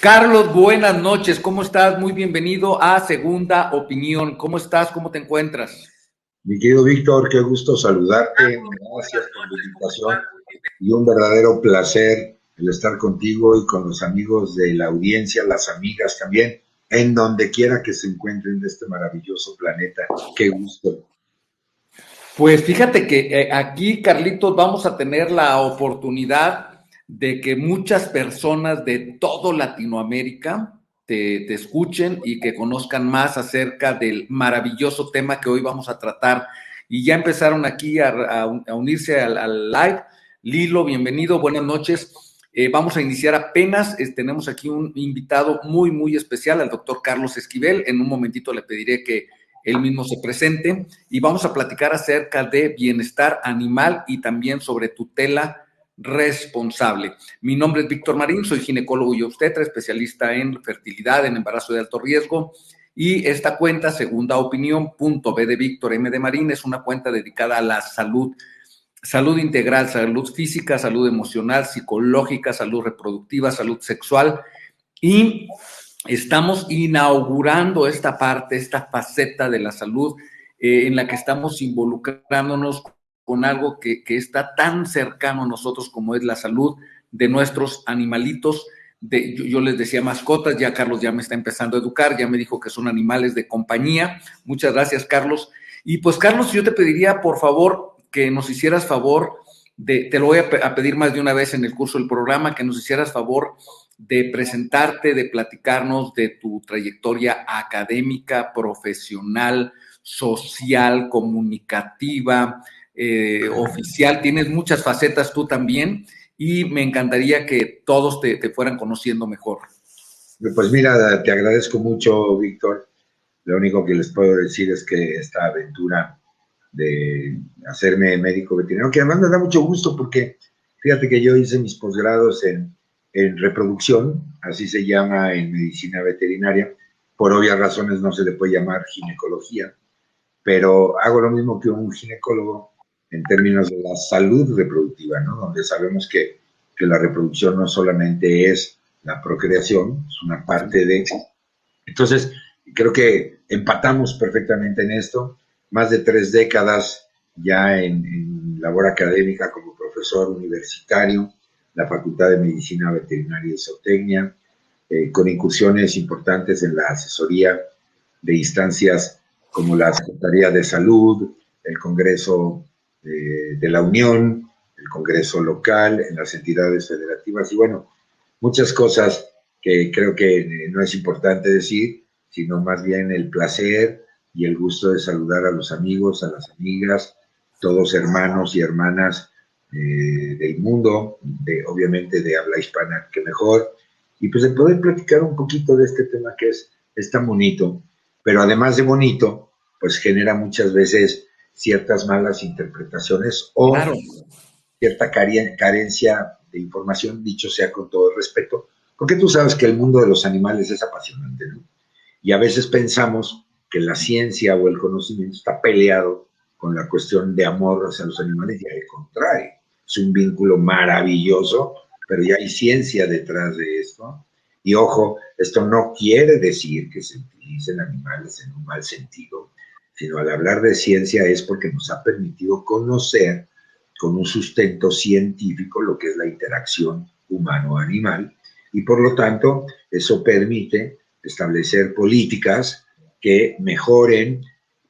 Carlos, buenas noches, ¿cómo estás? Muy bienvenido a Segunda Opinión. ¿Cómo estás? ¿Cómo te encuentras? Mi querido Víctor, qué gusto saludarte. Gracias por la invitación y un verdadero placer el estar contigo y con los amigos de la audiencia, las amigas también, en donde quiera que se encuentren de este maravilloso planeta. Qué gusto. Pues fíjate que aquí, Carlitos, vamos a tener la oportunidad de que muchas personas de todo Latinoamérica te escuchen y que conozcan más acerca del maravilloso tema que hoy vamos a tratar. Y ya empezaron aquí a unirse al live. Lilo, bienvenido, buenas noches. Vamos a iniciar apenas, tenemos aquí un invitado muy, muy especial, al doctor Carlos Esquivel. En un momentito le pediré que él mismo se presente y vamos a platicar acerca de bienestar animal y también sobre tutela responsable. Mi nombre es Víctor Marín, soy ginecólogo y obstetra, especialista en fertilidad, en embarazo de alto riesgo, y esta cuenta, Segunda Opinión, .b de Víctor, M de Marín, es una cuenta dedicada a la salud integral, salud física, salud emocional, psicológica, salud reproductiva, salud sexual, y estamos inaugurando esta parte, esta faceta de la salud en la que estamos involucrándonos con algo que está tan cercano a nosotros como es la salud de nuestros animalitos. Yo les decía mascotas, ya Carlos ya me está empezando a educar, ya me dijo que son animales de compañía. Muchas gracias, Carlos. Y pues, Carlos, yo te pediría, por favor, que nos hicieras favor te lo voy a pedir más de una vez en el curso del programa, que nos hicieras favor de presentarte, de platicarnos de tu trayectoria académica, profesional, social, comunicativa, oficial. Tienes muchas facetas tú también y me encantaría que todos te fueran conociendo mejor. Pues mira, te agradezco mucho, Víctor. Lo único que les puedo decir es que esta aventura de hacerme médico veterinario, que además me da mucho gusto porque fíjate que yo hice mis posgrados en reproducción, así se llama en medicina veterinaria. Por obvias razones no se le puede llamar ginecología, pero hago lo mismo que un ginecólogo en términos de la salud reproductiva, ¿no? Donde sabemos que la reproducción no solamente es la procreación, es una parte de... Entonces, creo que empatamos perfectamente en esto. Más de 3 décadas ya en labor académica como profesor universitario, la Facultad de Medicina Veterinaria y Zootecnia, con incursiones importantes en la asesoría de instancias como la Secretaría de Salud, el Congreso de la Unión, el Congreso local, en las entidades federativas y bueno, muchas cosas que creo que no es importante decir, sino más bien el placer y el gusto de saludar a los amigos, a las amigas, todos hermanos y hermanas del mundo, obviamente de habla hispana, que mejor, y pues de poder platicar un poquito de este tema que es tan bonito, pero además de bonito, pues genera muchas veces ciertas malas interpretaciones o Claro. cierta carencia de información, dicho sea con todo el respeto, porque tú sabes que el mundo de los animales es apasionante, ¿no? Y a veces pensamos que la ciencia o el conocimiento está peleado con la cuestión de amor hacia los animales y al contrario, es un vínculo maravilloso, pero ya hay ciencia detrás de esto. Y ojo, esto no quiere decir que se utilicen animales en un mal sentido, sino al hablar de ciencia es porque nos ha permitido conocer con un sustento científico lo que es la interacción humano-animal y por lo tanto eso permite establecer políticas que mejoren,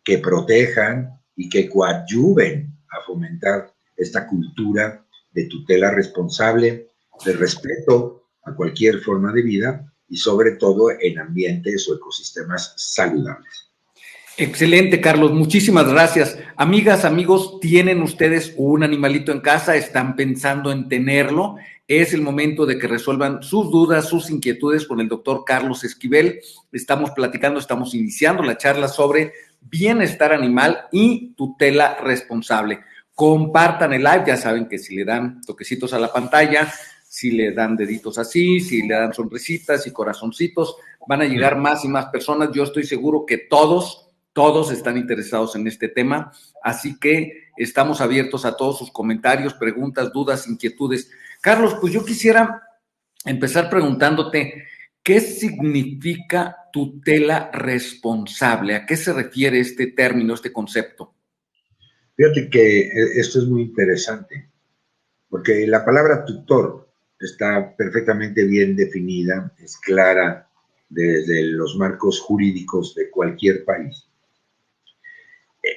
que protejan y que coadyuven a fomentar esta cultura de tutela responsable, de respeto a cualquier forma de vida y sobre todo en ambientes o ecosistemas saludables. Excelente, Carlos. Muchísimas gracias. Amigas, amigos, ¿tienen ustedes un animalito en casa? ¿Están pensando en tenerlo? Es el momento de que resuelvan sus dudas, sus inquietudes con el doctor Carlos Esquivel. Estamos platicando, estamos iniciando la charla sobre bienestar animal y tutela responsable. Compartan el live, ya saben que si le dan toquecitos a la pantalla, si le dan deditos así, si le dan sonrisitas y corazoncitos, van a llegar más y más personas. Yo estoy seguro que todos están interesados en este tema, así que estamos abiertos a todos sus comentarios, preguntas, dudas, inquietudes. Carlos, pues yo quisiera empezar preguntándote, ¿qué significa tutela responsable? ¿A qué se refiere este término, este concepto? Fíjate que esto es muy interesante, porque la palabra tutor está perfectamente bien definida, es clara desde los marcos jurídicos de cualquier país.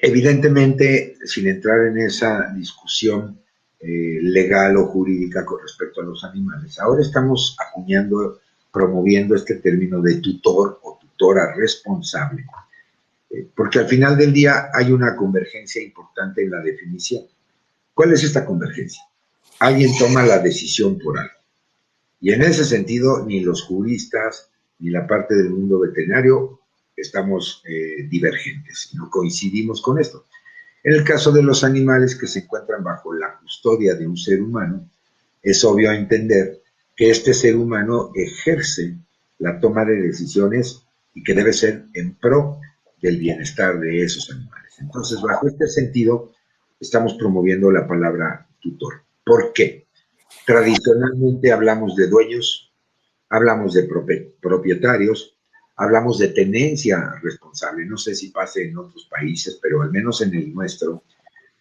Evidentemente, sin entrar en esa discusión legal o jurídica con respecto a los animales, ahora estamos acuñando, promoviendo este término de tutor o tutora responsable, porque al final del día hay una convergencia importante en la definición. ¿Cuál es esta convergencia? Alguien toma la decisión por algo. Y en ese sentido, ni los juristas ni la parte del mundo veterinario estamos divergentes, no coincidimos con esto. En el caso de los animales que se encuentran bajo la custodia de un ser humano, es obvio entender que este ser humano ejerce la toma de decisiones y que debe ser en pro del bienestar de esos animales. Entonces, bajo este sentido, estamos promoviendo la palabra tutor. ¿Por qué? Tradicionalmente hablamos de dueños, hablamos de propietarios, hablamos de tenencia responsable. No sé si pase en otros países, pero al menos en el nuestro,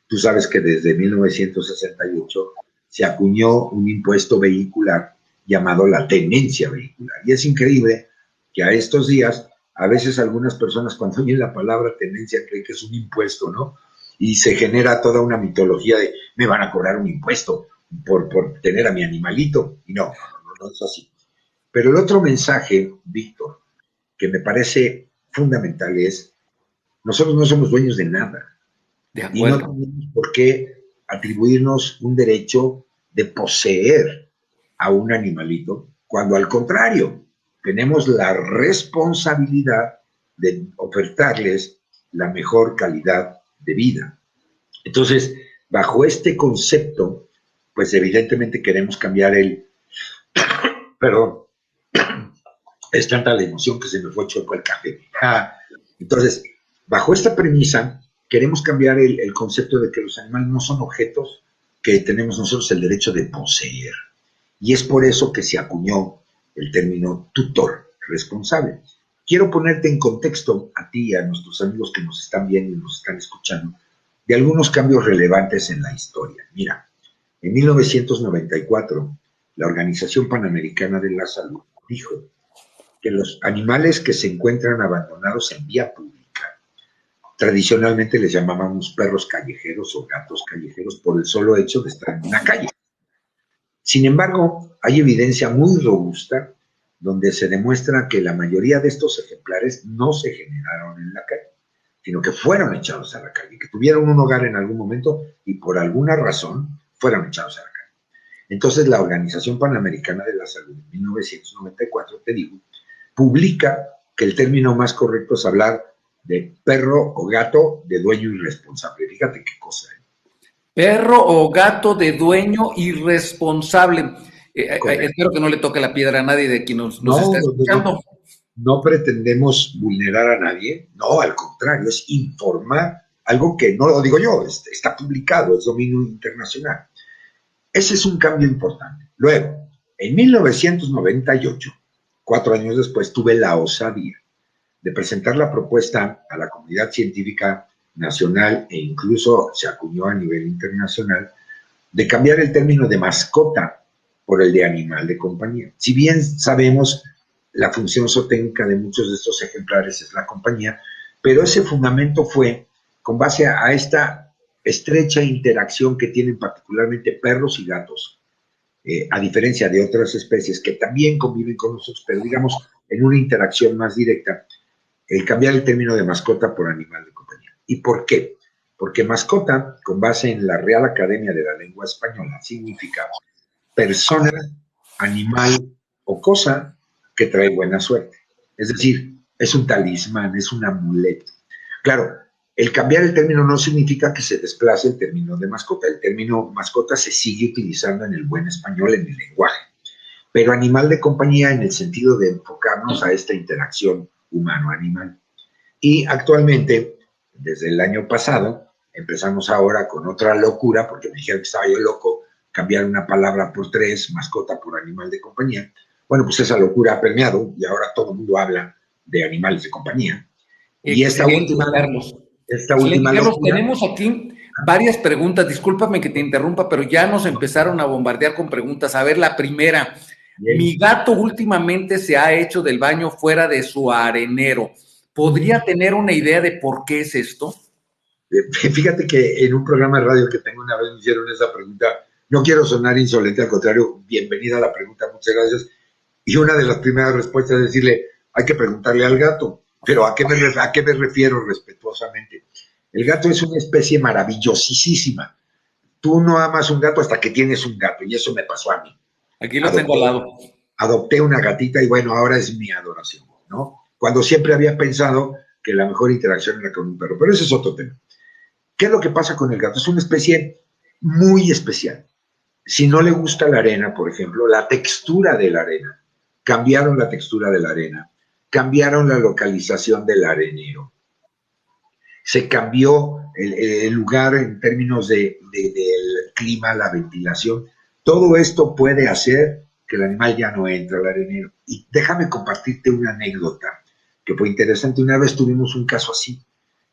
tú sabes que desde 1968 se acuñó un impuesto vehicular llamado la tenencia vehicular. Y es increíble que a estos días, a veces algunas personas cuando oyen la palabra tenencia creen que es un impuesto, ¿no? Y se genera toda una mitología de me van a cobrar un impuesto por tener a mi animalito. Y no es así. Pero el otro mensaje, Víctor, que me parece fundamental es, nosotros no somos dueños de nada De y no acuerdo. tenemos por qué atribuirnos un derecho de poseer a un animalito, cuando al contrario, tenemos la responsabilidad de ofertarles la mejor calidad de vida. Entonces, bajo este concepto, pues evidentemente queremos cambiar perdón, es tanta la emoción que se me fue chueco el café. Entonces, bajo esta premisa, queremos cambiar el concepto de que los animales no son objetos que tenemos nosotros el derecho de poseer. Y es por eso que se acuñó el término tutor responsable. Quiero ponerte en contexto a ti y a nuestros amigos que nos están viendo y nos están escuchando de algunos cambios relevantes en la historia. Mira, en 1994, la Organización Panamericana de la Salud dijo que los animales que se encuentran abandonados en vía pública, tradicionalmente les llamábamos perros callejeros o gatos callejeros por el solo hecho de estar en una calle. Sin embargo, hay evidencia muy robusta donde se demuestra que la mayoría de estos ejemplares no se generaron en la calle, sino que fueron echados a la calle, que tuvieron un hogar en algún momento y por alguna razón fueron echados a la calle. Entonces, la Organización Panamericana de la Salud en 1994, te digo, publica que el término más correcto es hablar de perro o gato de dueño irresponsable. Fíjate qué cosa. Perro o gato de dueño irresponsable. Correcto. Espero que no le toque la piedra a nadie de quien nos está No, escuchando. no pretendemos vulnerar a nadie, no, al contrario, es informar algo que no lo digo yo, está publicado, es dominio internacional. Ese es un cambio importante. Luego, en 1998, 4 años después, tuve la osadía de presentar la propuesta a la comunidad científica nacional e incluso se acuñó a nivel internacional de cambiar el término de mascota por el de animal de compañía. Si bien sabemos la función zootécnica de muchos de estos ejemplares es la compañía, pero ese fundamento fue con base a esta estrecha interacción que tienen particularmente perros y gatos, a diferencia de otras especies que también conviven con nosotros, pero digamos en una interacción más directa, el cambiar el término de mascota por animal de compañía. ¿Y por qué? Porque mascota, con base en la Real Academia de la Lengua Española, significa persona, animal o cosa que trae buena suerte. Es decir, es un talismán, es un amuleto. Claro, el cambiar el término no significa que se desplace el término de mascota. El término mascota se sigue utilizando en el buen español, en el lenguaje. Pero animal de compañía en el sentido de enfocarnos a esta interacción humano-animal. Y actualmente, desde el año pasado, empezamos ahora con otra locura, porque me dijeron que estaba yo loco, cambiar una palabra por tres, mascota por animal de compañía, Bueno, pues esa locura ha permeado y ahora todo el mundo habla de animales de compañía. Y Excelente, Carlos. esta Excelente, última Carlos. locura, Tenemos aquí varias preguntas. Discúlpame que te interrumpa, pero ya nos empezaron a bombardear con preguntas. A ver, la primera. bien, Mi gato últimamente se ha hecho del baño fuera de su arenero. ¿Podría tener una idea de por qué es esto? fíjate que en un programa de radio que tengo una vez me hicieron esa pregunta. No quiero sonar insolente, al contrario, bienvenida a la pregunta, muchas gracias. Y una de las primeras respuestas es decirle, hay que preguntarle al gato, pero a qué me refiero respetuosamente? El gato es una especie maravillosísima. Tú no amas un gato hasta que tienes un gato, y eso me pasó a mí. Aquí lo tengo al Adopté, lado. adopté una gatita y bueno, ahora es mi adoración, ¿no? Cuando siempre había pensado que la mejor interacción era con un perro, pero ese es otro tema. ¿Qué es lo que pasa con el gato? Es una especie muy especial. Si no le gusta la arena, por ejemplo, la textura de la arena, cambiaron la textura de la arena, cambiaron la localización del arenero, se cambió el lugar en términos del clima, la ventilación. Todo esto puede hacer que el animal ya no entre al arenero. Y déjame compartirte una anécdota que fue interesante. Una vez tuvimos un caso así.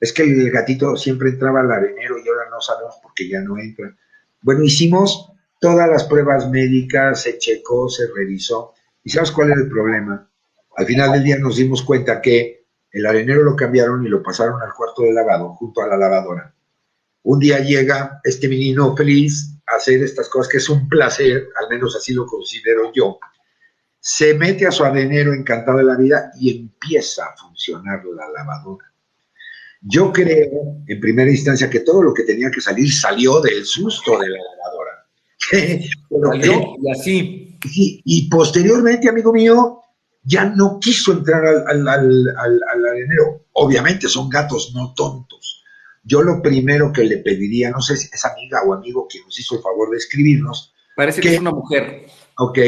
Es que el gatito siempre entraba al arenero y ahora no sabemos por qué ya no entra. Bueno, hicimos todas las pruebas médicas, se checó, se revisó. ¿Y sabes cuál era el problema? Al final del día nos dimos cuenta que el arenero lo cambiaron y lo pasaron al cuarto de lavado junto a la lavadora. Un día llega este menino feliz a hacer estas cosas, que es un placer, al menos así lo considero yo. Se mete a su arenero encantado de la vida y empieza a funcionar la lavadora. Yo creo, en primera instancia, que todo lo que tenía que salir salió del susto de la lavadora. Pero, Salió y así. y posteriormente, amigo mío, ya no quiso entrar al arenero. Obviamente son gatos no tontos. Yo lo primero que le pediría, no sé si es amiga o amigo quien nos hizo el favor de escribirnos, Parece que es que, una mujer. ok,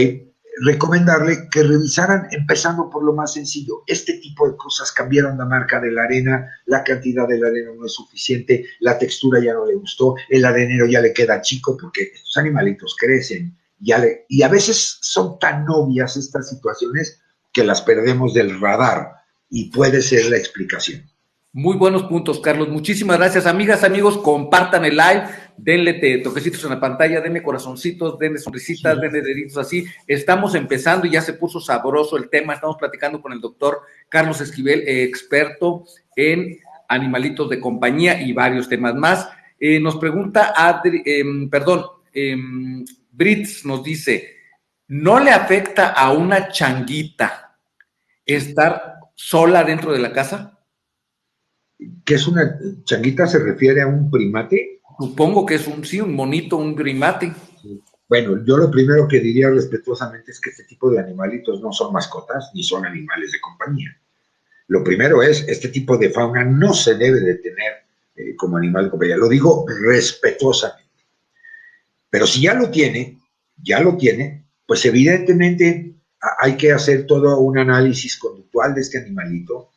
recomendarle que revisaran empezando por lo más sencillo. Este tipo de cosas cambiaron la marca de la arena, la cantidad de la arena no es suficiente, la textura ya no le gustó, el arenero ya le queda chico porque estos animalitos crecen. Y a veces son tan obvias estas situaciones que las perdemos del radar y puede ser la explicación. Muy buenos puntos, Carlos. Muchísimas gracias. Amigas, amigos, compartan el live, denle toquecitos en la pantalla, denle corazoncitos, denle sonrisitas, Sí. denle deditos así. Estamos empezando y ya se puso sabroso el tema. Estamos platicando con el doctor Carlos Esquivel, experto en animalitos de compañía y varios temas más. Nos pregunta Adri, Brits nos dice, ¿no le afecta a una changuita estar sola dentro de la casa? ¿Qué es una changuita? ¿Se refiere a un primate? Supongo que es un monito, un grimate. Bueno, yo lo primero que diría respetuosamente es que este tipo de animalitos no son mascotas ni son animales de compañía. Lo primero es, este tipo de fauna no se debe de tener como animal de compañía. Lo digo respetuosamente. Pero si ya lo tiene, pues evidentemente hay que hacer todo un análisis conductual de este animalito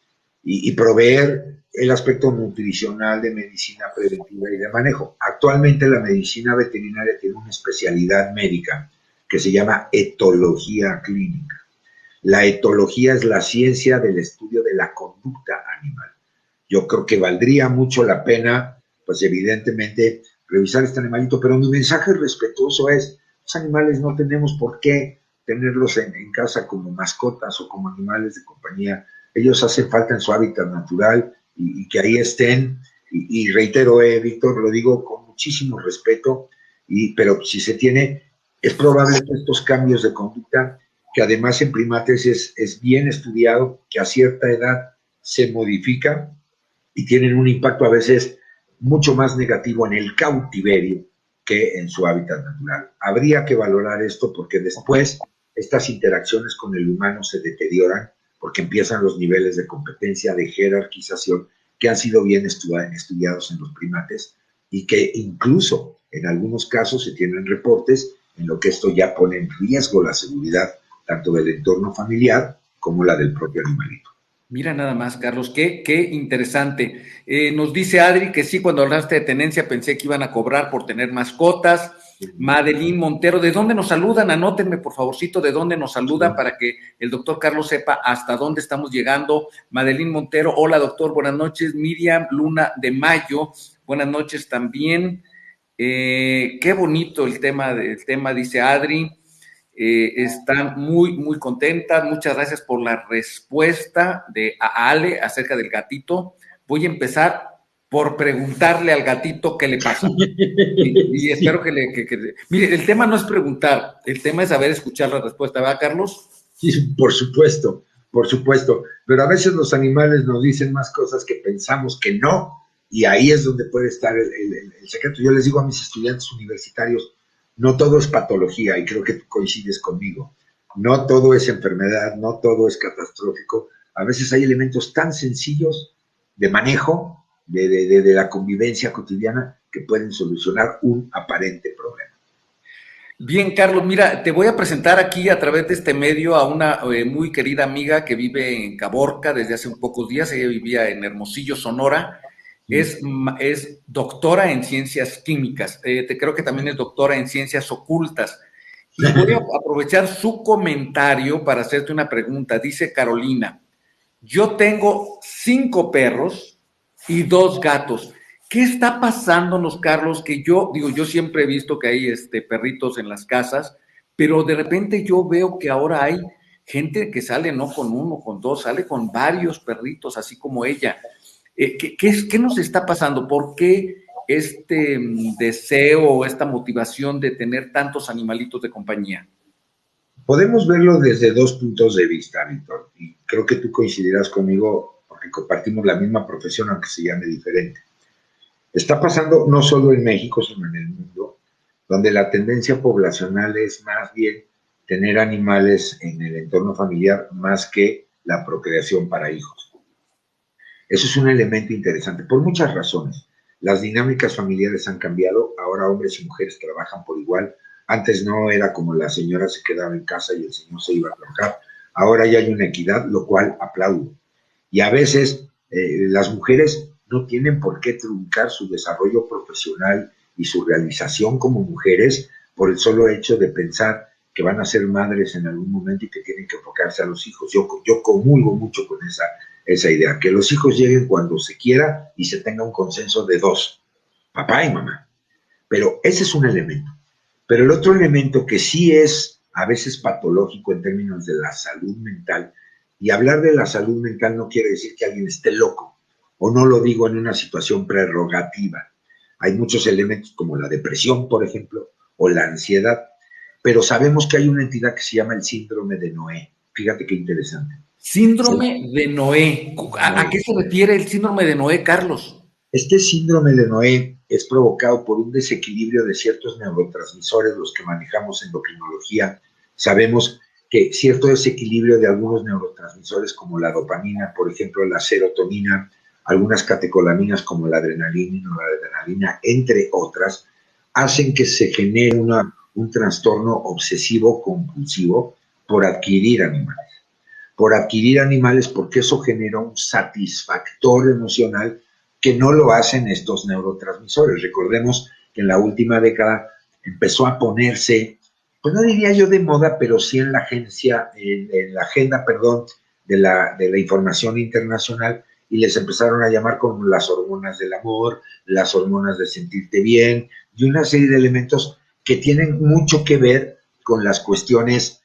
y proveer el aspecto nutricional de medicina preventiva y de manejo. Actualmente la medicina veterinaria tiene una especialidad médica que se llama etología clínica. La etología es la ciencia del estudio de la conducta animal. Yo creo que valdría mucho la pena, pues evidentemente, revisar este animalito, pero mi mensaje respetuoso es, los animales no tenemos por qué tenerlos en casa como mascotas o como animales de compañía. Ellos hacen falta en su hábitat natural y que ahí estén. Y reitero, Víctor, lo digo con muchísimo respeto, pero si se tiene, es probable que estos cambios de conducta, que además en primates es bien estudiado, que a cierta edad se modifica y tienen un impacto a veces mucho más negativo en el cautiverio que en su hábitat natural. Habría que valorar esto porque después estas interacciones con el humano se deterioran porque empiezan los niveles de competencia, de jerarquización que han sido bien estudiados en los primates y que incluso en algunos casos se tienen reportes en lo que esto ya pone en riesgo la seguridad tanto del entorno familiar como la del propio animalito. Mira nada más, Carlos, qué interesante. Nos dice Adri que sí, cuando hablaste de tenencia pensé que iban a cobrar por tener mascotas. Madeline Montero, ¿de dónde nos saludan? Anótenme, por favorcito, de dónde nos saludan para que el doctor Carlos sepa hasta dónde estamos llegando. Madeline Montero, hola doctor, buenas noches. Miriam Luna de Mayo, buenas noches también. Qué bonito el tema, dice Adri. Están muy contentas. Muchas gracias por la respuesta de Ale acerca del gatito. Voy a empezar por preguntarle al gatito qué le pasa. Y espero que Mire, el tema no es preguntar, el tema es saber escuchar la respuesta, ¿verdad, Carlos? Sí, por supuesto, pero a veces los animales nos dicen más cosas que pensamos que no, y ahí es donde puede estar el secreto. Yo les digo a mis estudiantes universitarios, no todo es patología, y creo que tú coincides conmigo, no todo es enfermedad, no todo es catastrófico, a veces hay elementos tan sencillos de manejo de la convivencia cotidiana que pueden solucionar un aparente problema. Bien, Carlos, mira, te voy a presentar aquí a través de este medio a una muy querida amiga que vive en Caborca desde hace un pocos días. Ella vivía en Hermosillo, Sonora. Es doctora en ciencias químicas. Creo que también es doctora en ciencias ocultas. Y voy a aprovechar su comentario para hacerte una pregunta. Dice Carolina, yo tengo 5 perros y 2 gatos. ¿Qué está pasándonos, Carlos? Que yo siempre he visto que hay perritos en las casas, pero de repente yo veo que ahora hay gente que sale no con uno, con dos, sale con varios perritos, así como ella. ¿Qué nos está pasando? ¿Por qué este deseo o esta motivación de tener tantos animalitos de compañía? Podemos verlo desde 2 puntos de vista, Víctor, y creo que tú coincidirás conmigo porque compartimos la misma profesión, aunque se llame diferente. Está pasando no solo en México, sino en el mundo, donde la tendencia poblacional es más bien tener animales en el entorno familiar más que la procreación para hijos. Eso es un elemento interesante por muchas razones. Las dinámicas familiares han cambiado, ahora hombres y mujeres trabajan por igual. Antes no era como la señora se quedaba en casa y el señor se iba a trabajar. Ahora ya hay una equidad, lo cual aplaudo. Y a veces las mujeres no tienen por qué truncar su desarrollo profesional y su realización como mujeres por el solo hecho de pensar que van a ser madres en algún momento y que tienen que enfocarse a los hijos. Yo comulgo mucho con esa idea, que los hijos lleguen cuando se quiera y se tenga un consenso de 2, papá y mamá. Pero ese es un elemento. Pero el otro elemento que sí es a veces patológico en términos de la salud mental, y hablar de la salud mental no quiere decir que alguien esté loco, o no lo digo en una situación prerrogativa. Hay muchos elementos como la depresión, por ejemplo, o la ansiedad, pero sabemos que hay una entidad que se llama el síndrome de Noé. Fíjate qué interesante. Síndrome de Noé. ¿A qué se refiere el síndrome de Noé, Carlos? Este síndrome de Noé es provocado por un desequilibrio de ciertos neurotransmisores, los que manejamos en endocrinología. Sabemos que cierto desequilibrio de algunos neurotransmisores como la dopamina, por ejemplo, la serotonina, algunas catecolaminas como la adrenalina, entre otras, hacen que se genere un trastorno obsesivo compulsivo por adquirir animales. Por adquirir animales porque eso genera un satisfactor emocional que no lo hacen estos neurotransmisores. Recordemos que en la última década empezó a ponerse, pues no diría yo de moda, pero sí en la agenda, de la información internacional, y les empezaron a llamar como las hormonas del amor, las hormonas de sentirte bien, y una serie de elementos que tienen mucho que ver con las cuestiones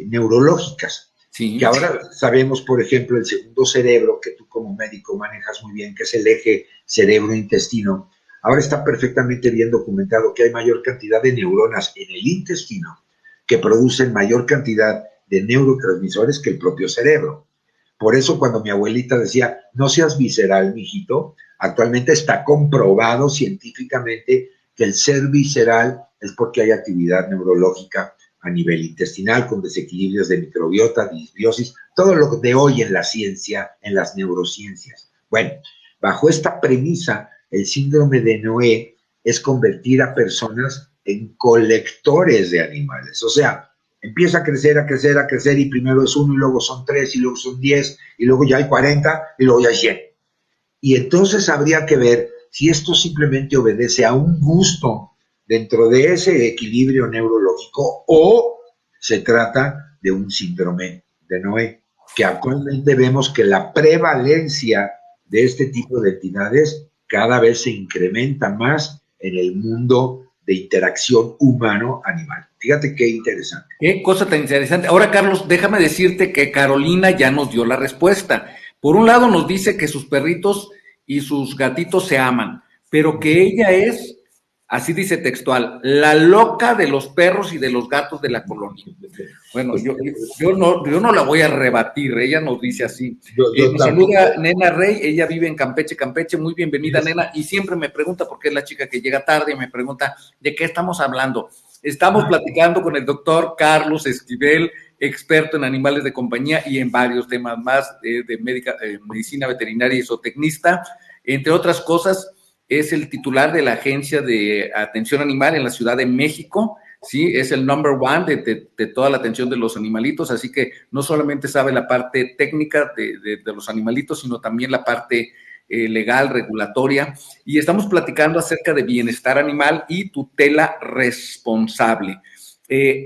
neurológicas. Sí. Que ahora sabemos, por ejemplo, el segundo cerebro, que tú como médico manejas muy bien, que es el eje cerebro-intestino, ahora está perfectamente bien documentado que hay mayor cantidad de neuronas en el intestino que producen mayor cantidad de neurotransmisores que el propio cerebro. Por eso cuando mi abuelita decía, no seas visceral, mijito, actualmente está comprobado científicamente que el ser visceral es porque hay actividad neurológica a nivel intestinal, con desequilibrios de microbiota, disbiosis, todo lo de hoy en la ciencia, en las neurociencias. Bueno, bajo esta premisa, el síndrome de Noé es convertir a personas en colectores de animales. O sea, empieza a crecer, y primero es 1, y luego son 3, y luego son 10, y luego ya hay 40, y luego ya hay 100. Y entonces habría que ver si esto simplemente obedece a un gusto dentro de ese equilibrio neurológico o se trata de un síndrome de Noé, que actualmente vemos que la prevalencia de este tipo de entidades cada vez se incrementa más en el mundo de interacción humano-animal. Fíjate qué interesante. Qué cosa tan interesante. Ahora, Carlos, déjame decirte que Carolina ya nos dio la respuesta. Por un lado nos dice que sus perritos y sus gatitos se aman, pero que ella es, así dice textual, la loca de los perros y de los gatos de la colonia. Bueno, yo no la voy a rebatir, ella nos dice así. Yo Nos tampoco. saluda Nena Rey, ella vive en Campeche, Campeche, muy bienvenida Nena, y siempre me pregunta, porque es la chica que llega tarde, y me pregunta, ¿de qué estamos hablando? Estamos platicando con el doctor Carlos Esquivel, experto en animales de compañía y en varios temas más de medicina veterinaria y zootecnista. Entre otras cosas, es el titular de la Agencia de Atención Animal en la Ciudad de México. Sí, es el number one de toda la atención de los animalitos, así que no solamente sabe la parte técnica de los animalitos, sino también la parte legal, regulatoria, y estamos platicando acerca de bienestar animal y tutela responsable.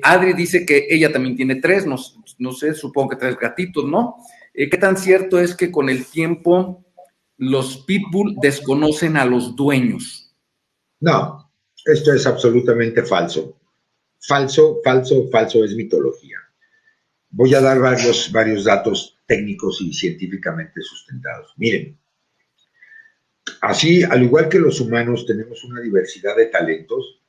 Adri dice que ella también tiene tres, no sé, supongo que tres gatitos, ¿no? ¿Qué tan cierto es que con el tiempo los pitbull desconocen a los dueños? No, esto es absolutamente falso. Falso, falso, falso es mitología. Voy a dar varios datos técnicos y científicamente sustentados. Miren, así, al igual que los humanos tenemos una diversidad de talentos,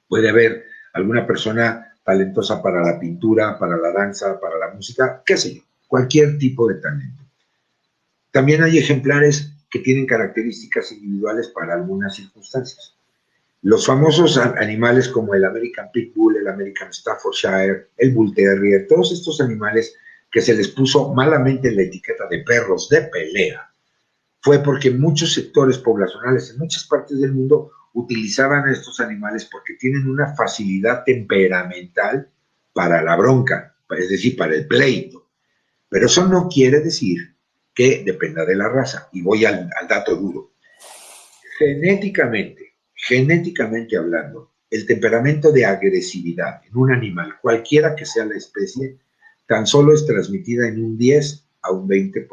puede haber alguna persona talentosa para la pintura, para la danza, para la música, qué sé yo, cualquier tipo de talento. También hay ejemplares que tienen características individuales para algunas circunstancias. Los famosos animales como el American Pitbull, el American Staffordshire, el Bull Terrier, todos estos animales que se les puso malamente la etiqueta de perros de pelea, fue porque muchos sectores poblacionales en muchas partes del mundo utilizaban a estos animales porque tienen una facilidad temperamental para la bronca, es decir, para el pleito. Pero eso no quiere decir que dependa de la raza. Y voy al dato duro. Genéticamente hablando, el temperamento de agresividad en un animal, cualquiera que sea la especie, tan solo es transmitida en un 10 a un 20%.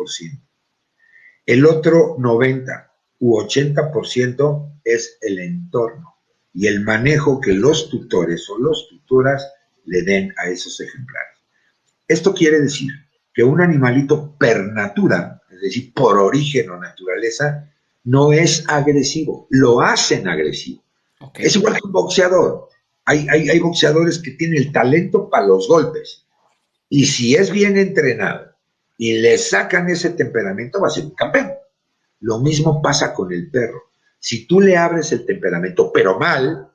El otro 90 u 80% es el entorno y el manejo que los tutores o las tutoras le den a esos ejemplares. Esto quiere decir que un animalito per natura, es decir, por origen o naturaleza, no es agresivo, lo hacen agresivo. Okay. Es igual que un boxeador. Hay boxeadores que tienen el talento para los golpes y si es bien entrenado y le sacan ese temperamento, va a ser un campeón. Lo mismo pasa con el perro. Si tú le abres el temperamento, pero mal,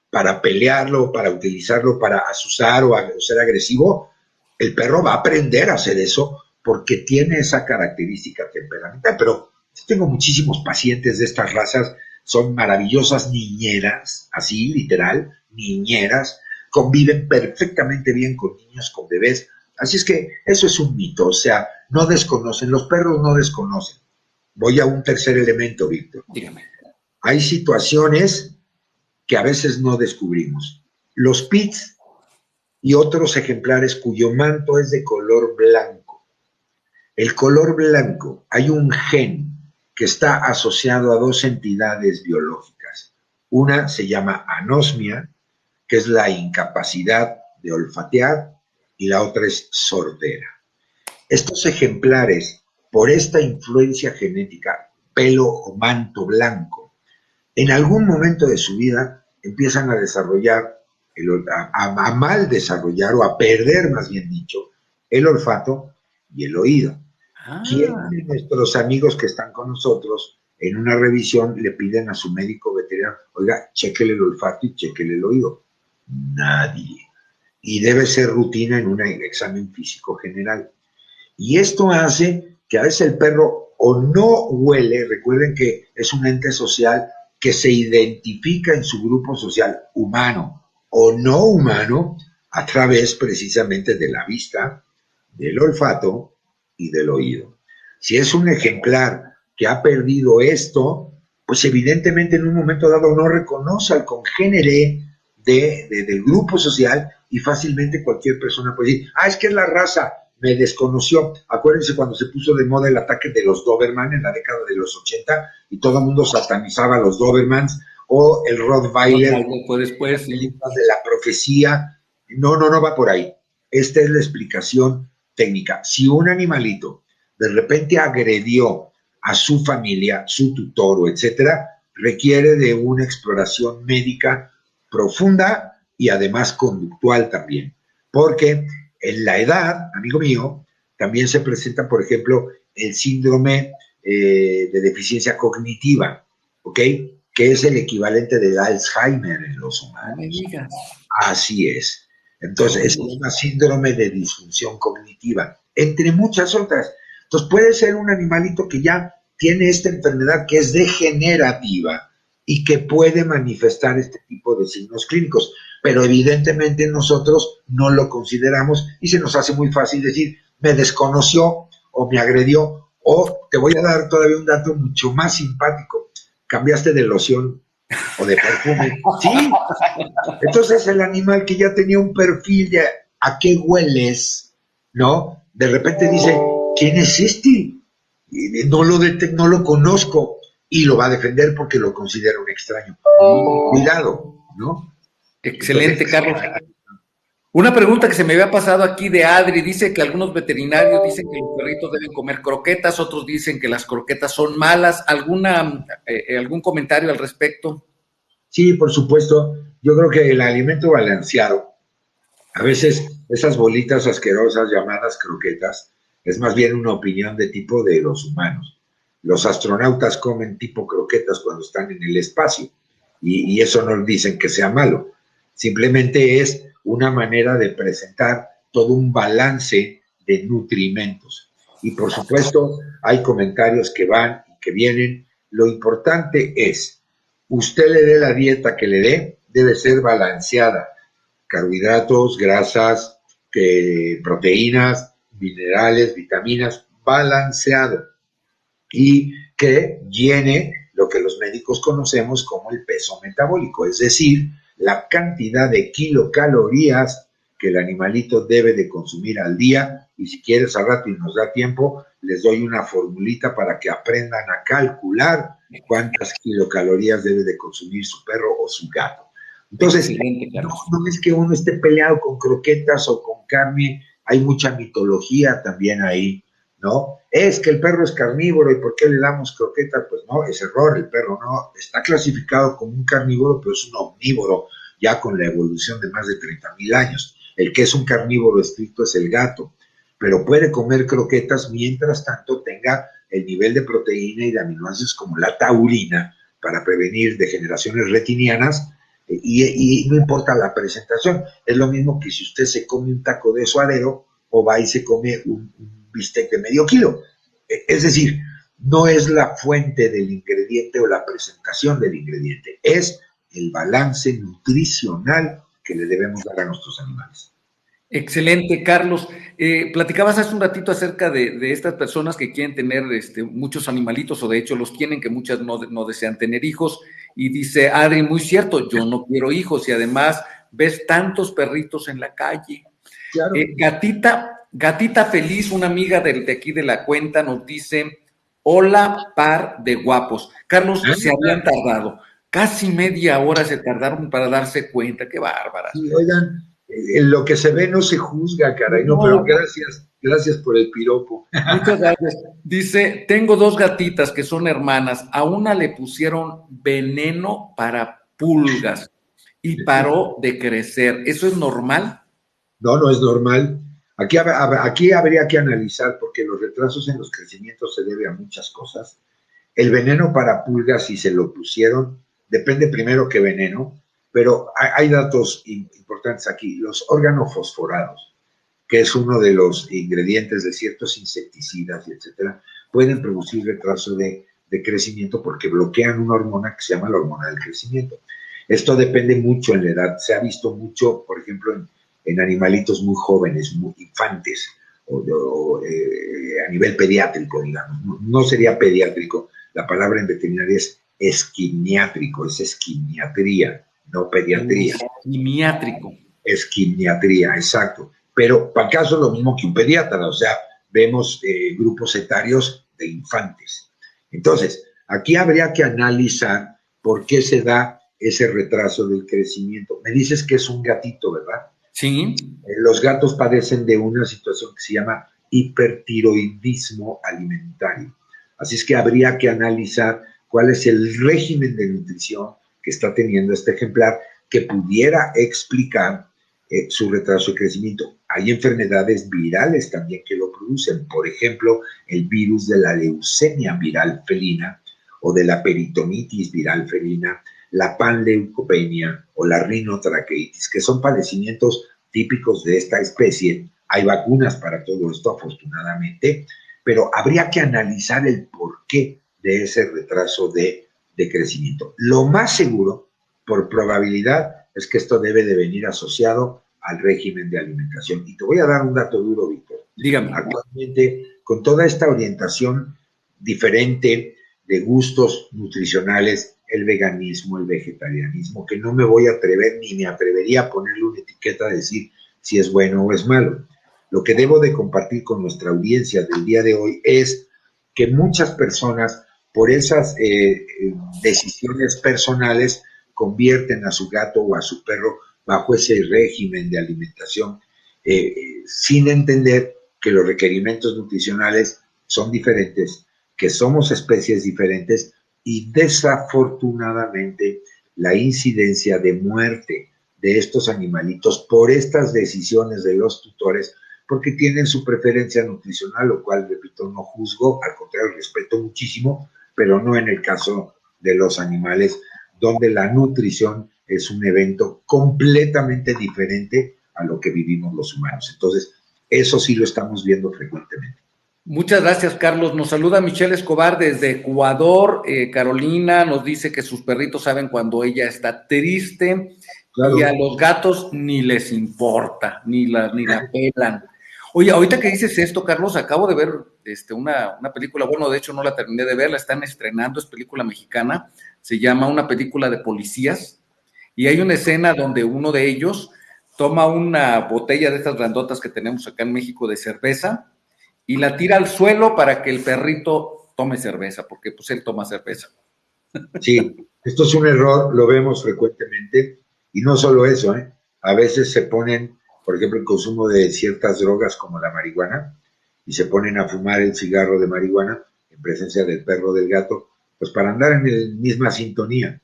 para pelearlo, para utilizarlo, para asusar o ser agresivo, el perro va a aprender a hacer eso porque tiene esa característica temperamental. Pero tengo muchísimos pacientes de estas razas, son maravillosas niñeras, así literal, niñeras, conviven perfectamente bien con niños, con bebés. Así es que eso es un mito, o sea, no desconocen, los perros no desconocen. Voy a un tercer elemento, Víctor. Dígame. Hay situaciones que a veces no descubrimos. Los pits y otros ejemplares cuyo manto es de color blanco. El color blanco, hay un gen que está asociado a dos entidades biológicas. Una se llama anosmia, que es la incapacidad de olfatear, y la otra es sordera. Estos ejemplares, por esta influencia genética, pelo o manto blanco, en algún momento de su vida empiezan a desarrollar, a mal desarrollar o a perder, más bien dicho, el olfato y el oído. ¿Quién de nuestros amigos que están con nosotros en una revisión le piden a su médico veterinario, oiga, chéquele el olfato y chéquele el oído? Nadie. Y debe ser rutina en un examen físico general. Y esto hace que a veces el perro o no huele, recuerden que es un ente social que se identifica en su grupo social humano o no humano a través precisamente de la vista, del olfato y del oído. Si es un ejemplar que ha perdido esto, pues evidentemente en un momento dado no reconoce al congénere del grupo social y fácilmente cualquier persona puede decir, es que es la raza, me desconoció. Acuérdense cuando se puso de moda el ataque de los Doberman en la década de los 80 y todo el mundo satanizaba a los Dobermans, o el Rottweiler, fue después, de la profecía. No, no, no va por ahí. Esta es la explicación técnica. Si un animalito de repente agredió a su familia, su tutor o etcétera, requiere de una exploración médica profunda y además conductual también. Porque en la edad, amigo mío, también se presenta, por ejemplo, el síndrome de deficiencia cognitiva, ¿ok? Que es el equivalente del Alzheimer en los humanos. No me digas. Así es. Entonces, es un síndrome de disfunción cognitiva, entre muchas otras. Entonces, puede ser un animalito que ya tiene esta enfermedad que es degenerativa y que puede manifestar este tipo de signos clínicos, pero evidentemente nosotros no lo consideramos y se nos hace muy fácil decir, me desconoció o me agredió, o te voy a dar todavía un dato mucho más simpático, cambiaste de loción o de perfume. Sí. Entonces el animal que ya tenía un perfil de a qué hueles, ¿no? De repente dice, ¿quién es este? No lo conozco y lo va a defender porque lo considera un extraño. Cuidado, ¿no? Excelente, Carlos. Una pregunta que se me había pasado aquí de Adri, dice que algunos veterinarios dicen que los perritos deben comer croquetas, otros dicen que las croquetas son malas. ¿Algún comentario al respecto? Sí, por supuesto. Yo creo que el alimento balanceado, a veces esas bolitas asquerosas llamadas croquetas, es más bien una opinión de tipo de los humanos. Los astronautas comen tipo croquetas cuando están en el espacio y eso no dicen que sea malo. Simplemente es una manera de presentar todo un balance de nutrimentos. Y por supuesto hay comentarios que van y que vienen. Lo importante es, usted le dé la dieta que le dé, debe ser balanceada. Carbohidratos, grasas, proteínas, minerales, vitaminas, balanceado y que llene lo que los médicos conocemos como el peso metabólico, es decir, la cantidad de kilocalorías que el animalito debe de consumir al día. Y si quieres al rato y nos da tiempo, les doy una formulita para que aprendan a calcular cuántas kilocalorías debe de consumir su perro o su gato. Entonces, no es que uno esté peleado con croquetas o con carne, hay mucha mitología también ahí, ¿no? Es que el perro es carnívoro y ¿por qué le damos croquetas? Pues no, es error, el perro no está clasificado como un carnívoro, pero es un omnívoro, ya con la evolución de más de 30,000 años. El que es un carnívoro estricto es el gato, pero puede comer croquetas mientras tanto tenga el nivel de proteína y de aminoácidos como la taurina para prevenir degeneraciones retinianas. Y no importa la presentación, es lo mismo que si usted se come un taco de suadero o va y se come un bistec de medio kilo. Es decir, no es la fuente del ingrediente o la presentación del ingrediente, es el balance nutricional que le debemos dar a nuestros animales. Excelente, Carlos. Platicabas hace un ratito acerca de estas personas que quieren tener muchos animalitos, o de hecho los tienen, que muchas no desean tener hijos, y dice Adri, muy cierto, yo no quiero hijos, y además ves tantos perritos en la calle. Claro. Gatita Feliz, una amiga de aquí de la cuenta, nos dice, hola, par de guapos. Carlos, se habían tardado, casi media hora se tardaron para darse cuenta, qué bárbara. Sí, oigan, en lo que se ve no se juzga, caray, no, pero gracias por el piropo. Muchas gracias. Dice, tengo 2 gatitas que son hermanas, a una le pusieron veneno para pulgas y paró de crecer. ¿Eso es normal? No, no es normal. Aquí habría que analizar, porque los retrasos en los crecimientos se deben a muchas cosas. El veneno para pulgas, si se lo pusieron, depende primero qué veneno, pero hay datos importantes aquí. Los organofosforados, que es uno de los ingredientes de ciertos insecticidas, etcétera, pueden producir retraso de crecimiento porque bloquean una hormona que se llama la hormona del crecimiento. Esto depende mucho en la edad. Se ha visto mucho, por ejemplo, en animalitos muy jóvenes, muy infantes, a nivel pediátrico, digamos. No sería pediátrico, la palabra en veterinaria es esquiniátrico, es esquiniatría, no pediatría. Esquiniátrico. Esquiniatría, exacto. Pero para caso es lo mismo que un pediatra, o sea, vemos grupos etarios de infantes. Entonces, aquí habría que analizar por qué se da ese retraso del crecimiento. Me dices que es un gatito, ¿verdad? Sí. Los gatos padecen de una situación que se llama hipertiroidismo alimentario. Así es que habría que analizar cuál es el régimen de nutrición que está teniendo este ejemplar que pudiera explicar su retraso de crecimiento. Hay enfermedades virales también que lo producen, por ejemplo, el virus de la leucemia viral felina o de la peritonitis viral felina, la panleucopenia o la rinotraqueitis, que son padecimientos típicos de esta especie. Hay vacunas para todo esto, afortunadamente, pero habría que analizar el porqué de ese retraso de crecimiento. Lo más seguro, por probabilidad, es que esto debe de venir asociado al régimen de alimentación. Y te voy a dar un dato duro, Víctor. Dígame. Actualmente, con toda esta orientación diferente de gustos nutricionales, el veganismo, el vegetarianismo, que no me voy a atrever ni me atrevería a ponerle una etiqueta a decir si es bueno o es malo. Lo que debo de compartir con nuestra audiencia del día de hoy es que muchas personas, por esas decisiones personales, convierten a su gato o a su perro bajo ese régimen de alimentación, sin entender que los requerimientos nutricionales son diferentes, que somos especies diferentes y desafortunadamente la incidencia de muerte de estos animalitos por estas decisiones de los tutores, porque tienen su preferencia nutricional, lo cual, repito, no juzgo, al contrario, respeto muchísimo, pero no en el caso de los animales, donde la nutrición es un evento completamente diferente a lo que vivimos los humanos. Entonces, eso sí lo estamos viendo frecuentemente. Muchas gracias, Carlos. Nos saluda Michelle Escobar desde Ecuador. Carolina nos dice que sus perritos saben cuando ella está triste, claro, y a los gatos ni les importa, ni la pelan. Oye, ahorita que dices esto, Carlos, acabo de ver una película, bueno, de hecho no la terminé de ver, la están estrenando, es película mexicana, se llama Una película de policías, y hay una escena donde uno de ellos toma una botella de estas grandotas que tenemos acá en México de cerveza y la tira al suelo para que el perrito tome cerveza, porque pues él toma cerveza. Sí, esto es un error, lo vemos frecuentemente, y no solo eso, a veces se ponen, por ejemplo, el consumo de ciertas drogas como la marihuana, y se ponen a fumar el cigarro de marihuana en presencia del perro o del gato, pues para andar en la misma sintonía.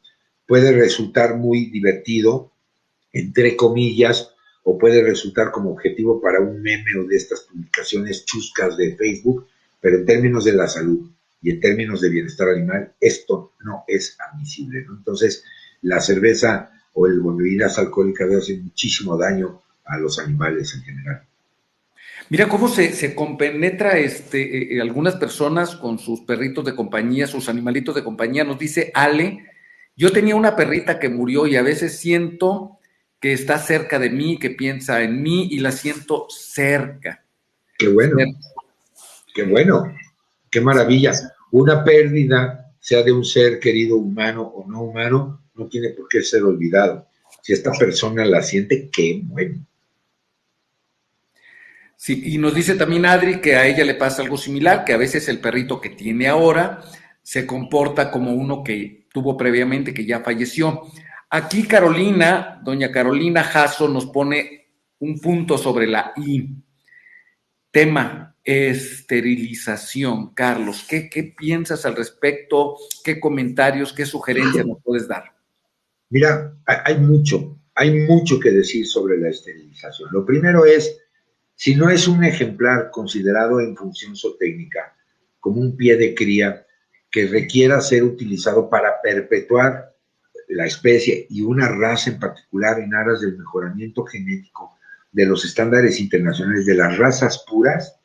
Puede resultar muy divertido, entre comillas, o puede resultar como objetivo para un meme o de estas publicaciones chuscas de Facebook, pero en términos de la salud y en términos de bienestar animal, esto no es admisible, ¿no? Entonces, la cerveza o el bebidas alcohólicas hacen muchísimo daño a los animales en general. Mira cómo se compenetra algunas personas con sus perritos de compañía, sus animalitos de compañía. Nos dice Ale, yo tenía una perrita que murió y a veces siento que está cerca de mí, que piensa en mí y la siento cerca. Qué bueno, qué bueno, qué maravilla. Una pérdida, sea de un ser querido humano o no humano, no tiene por qué ser olvidado. Si esta persona la siente, qué bueno. Sí, y nos dice también Adri que a ella le pasa algo similar, que a veces el perrito que tiene ahora se comporta como uno que tuvo previamente, que ya falleció. Aquí Carolina, doña Carolina Jasso, nos pone un punto sobre la I. Tema, esterilización. Carlos, ¿qué piensas al respecto? ¿Qué comentarios, qué sugerencias nos puedes dar? Mira, hay mucho que decir sobre la esterilización. Lo primero es, si no es un ejemplar considerado en función zootécnica como un pie de cría que requiera ser utilizado para perpetuar la especie y una raza en particular en aras del mejoramiento genético de los estándares internacionales de las razas puras,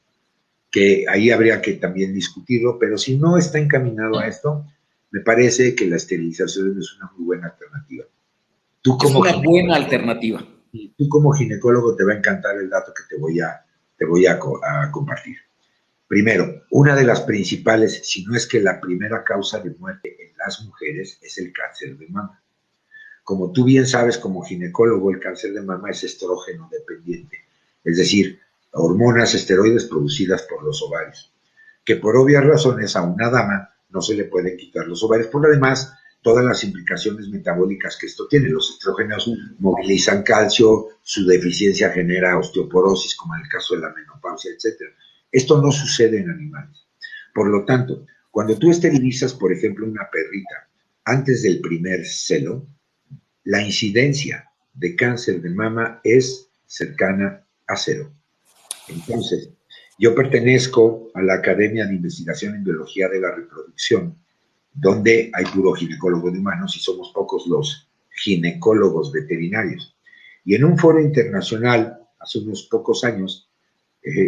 que ahí habría que también discutirlo, pero si no está encaminado a esto, me parece que la esterilización es una muy buena alternativa. Es una buena alternativa. Tú como ginecólogo te va a encantar el dato que te voy a compartir. Primero, una de las principales, si no es que la primera causa de muerte en las mujeres es el cáncer de mama. Como tú bien sabes, como ginecólogo, el cáncer de mama es estrógeno dependiente, es decir, hormonas esteroides producidas por los ovarios, que por obvias razones a una dama no se le pueden quitar los ovarios, por lo demás, todas las implicaciones metabólicas que esto tiene. Los estrógenos movilizan calcio, su deficiencia genera osteoporosis, como en el caso de la menopausia, etc. Esto no sucede en animales. Por lo tanto, cuando tú esterilizas, por ejemplo, una perrita antes del primer celo, la incidencia de cáncer de mama es cercana a cero. Entonces, yo pertenezco a la Academia de Investigación en Biología de la Reproducción, donde hay puro ginecólogo de humanos y somos pocos los ginecólogos veterinarios. Y en un foro internacional, hace unos pocos años,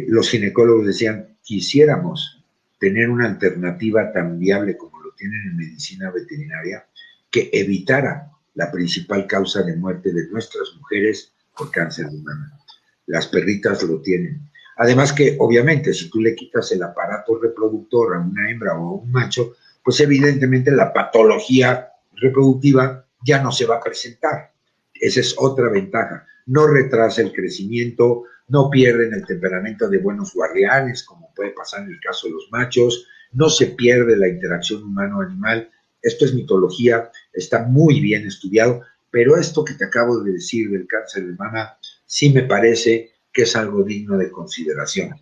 los ginecólogos decían, quisiéramos tener una alternativa tan viable como lo tienen en medicina veterinaria, que evitara la principal causa de muerte de nuestras mujeres por cáncer de mama. Las perritas lo tienen. Además que, obviamente, si tú le quitas el aparato reproductor a una hembra o a un macho, pues evidentemente la patología reproductiva ya no se va a presentar. Esa es otra ventaja. No retrasa el crecimiento, no pierden el temperamento de buenos guardianes, como puede pasar en el caso de los machos, no se pierde la interacción humano-animal. Esto es mitología, está muy bien estudiado, pero esto que te acabo de decir del cáncer de mama, sí me parece que es algo digno de consideración,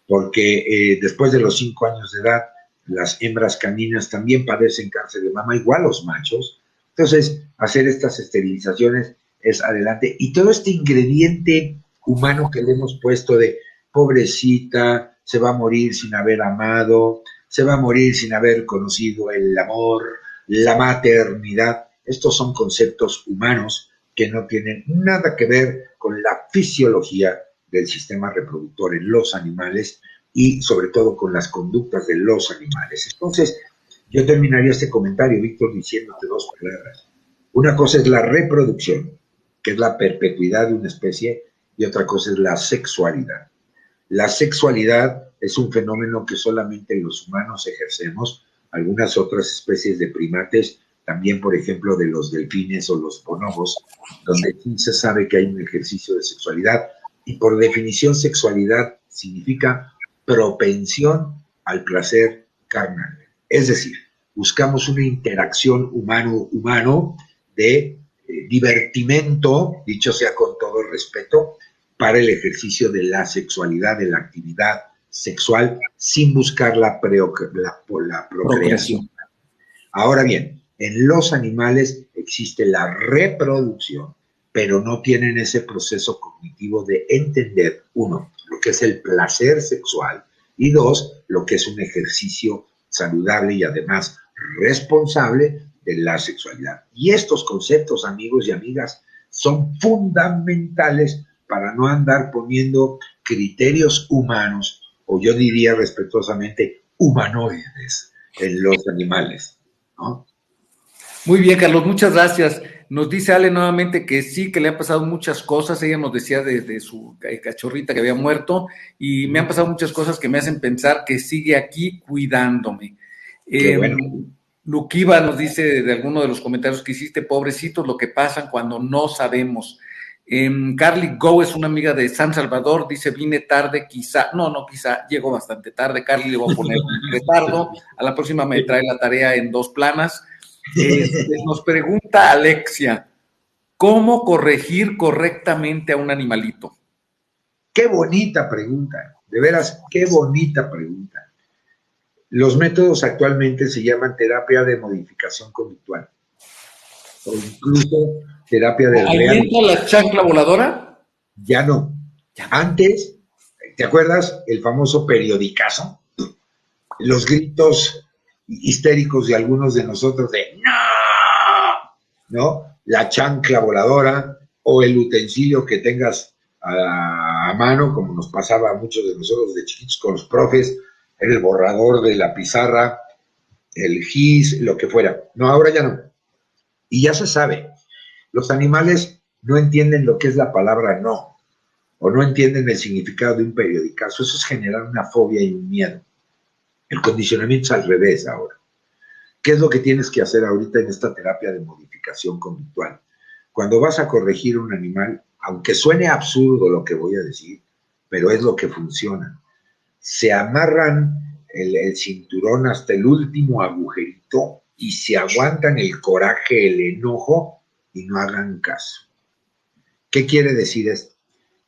porque después de los 5 años de edad, las hembras caninas también padecen cáncer de mama, igual los machos. Entonces, hacer estas esterilizaciones es adelante. Y todo este ingrediente humano que le hemos puesto de pobrecita, se va a morir sin haber amado, se va a morir sin haber conocido el amor, la maternidad, estos son conceptos humanos que no tienen nada que ver con la fisiología del sistema reproductor en los animales y sobre todo con las conductas de los animales. Entonces, yo terminaría este comentario, Víctor, diciéndote 2 palabras. Una cosa es la reproducción, que es la perpetuidad de una especie, y otra cosa es la sexualidad. La sexualidad es un fenómeno que solamente los humanos ejercemos, algunas otras especies de primates, también por ejemplo de los delfines o los bonobos, donde sí se sabe que hay un ejercicio de sexualidad, y por definición sexualidad significa propensión al placer carnal. Es decir, buscamos una interacción humano-humano de divertimento, dicho sea con todo respeto, para el ejercicio de la sexualidad, de la actividad sexual, sin buscar la procreación. Ahora bien, en los animales existe la reproducción, pero no tienen ese proceso cognitivo de entender, 1, lo que es el placer sexual, y 2, lo que es un ejercicio saludable y además responsable de la sexualidad. Y estos conceptos, amigos y amigas, son fundamentales para no andar poniendo criterios humanos, o yo diría respetuosamente humanoides, en los animales, ¿no? Muy bien, Carlos, muchas gracias. Nos dice Ale nuevamente que sí, que le han pasado muchas cosas. Ella nos decía de su cachorrita que había muerto y me han pasado muchas cosas que me hacen pensar que sigue aquí cuidándome. Qué bueno. Luquiva nos dice de alguno de los comentarios que hiciste, pobrecitos lo que pasan cuando no sabemos. Carly Go es una amiga de San Salvador, dice, vine tarde, quizá, quizá, llego bastante tarde. Carly, le voy a poner un retardo, a la próxima me trae la tarea en 2 planas. Nos pregunta Alexia, ¿cómo corregir correctamente a un animalito? Qué bonita pregunta, de veras, qué bonita pregunta. Los métodos actualmente se llaman terapia de modificación conductual o incluso terapia de ¿Ahí entra la chancla voladora? Ya no. Antes, ¿te acuerdas el famoso periodicazo? Los gritos histéricos de algunos de nosotros de ¡no! ¿No? La chancla voladora o el utensilio que tengas a mano, como nos pasaba a muchos de nosotros de chiquitos con los profes, el borrador de la pizarra, el gis, lo que fuera. No, ahora ya no. Y ya se sabe, los animales no entienden lo que es la palabra no, o no entienden el significado de un periodicazo. Eso es generar una fobia y un miedo. El condicionamiento es al revés ahora. ¿Qué es lo que tienes que hacer ahorita en esta terapia de modificación conductual? Cuando vas a corregir un animal, aunque suene absurdo lo que voy a decir, pero es lo que funciona. Se amarran el cinturón hasta el último agujerito y se aguantan el coraje, el enojo y no hagan caso. ¿Qué quiere decir esto?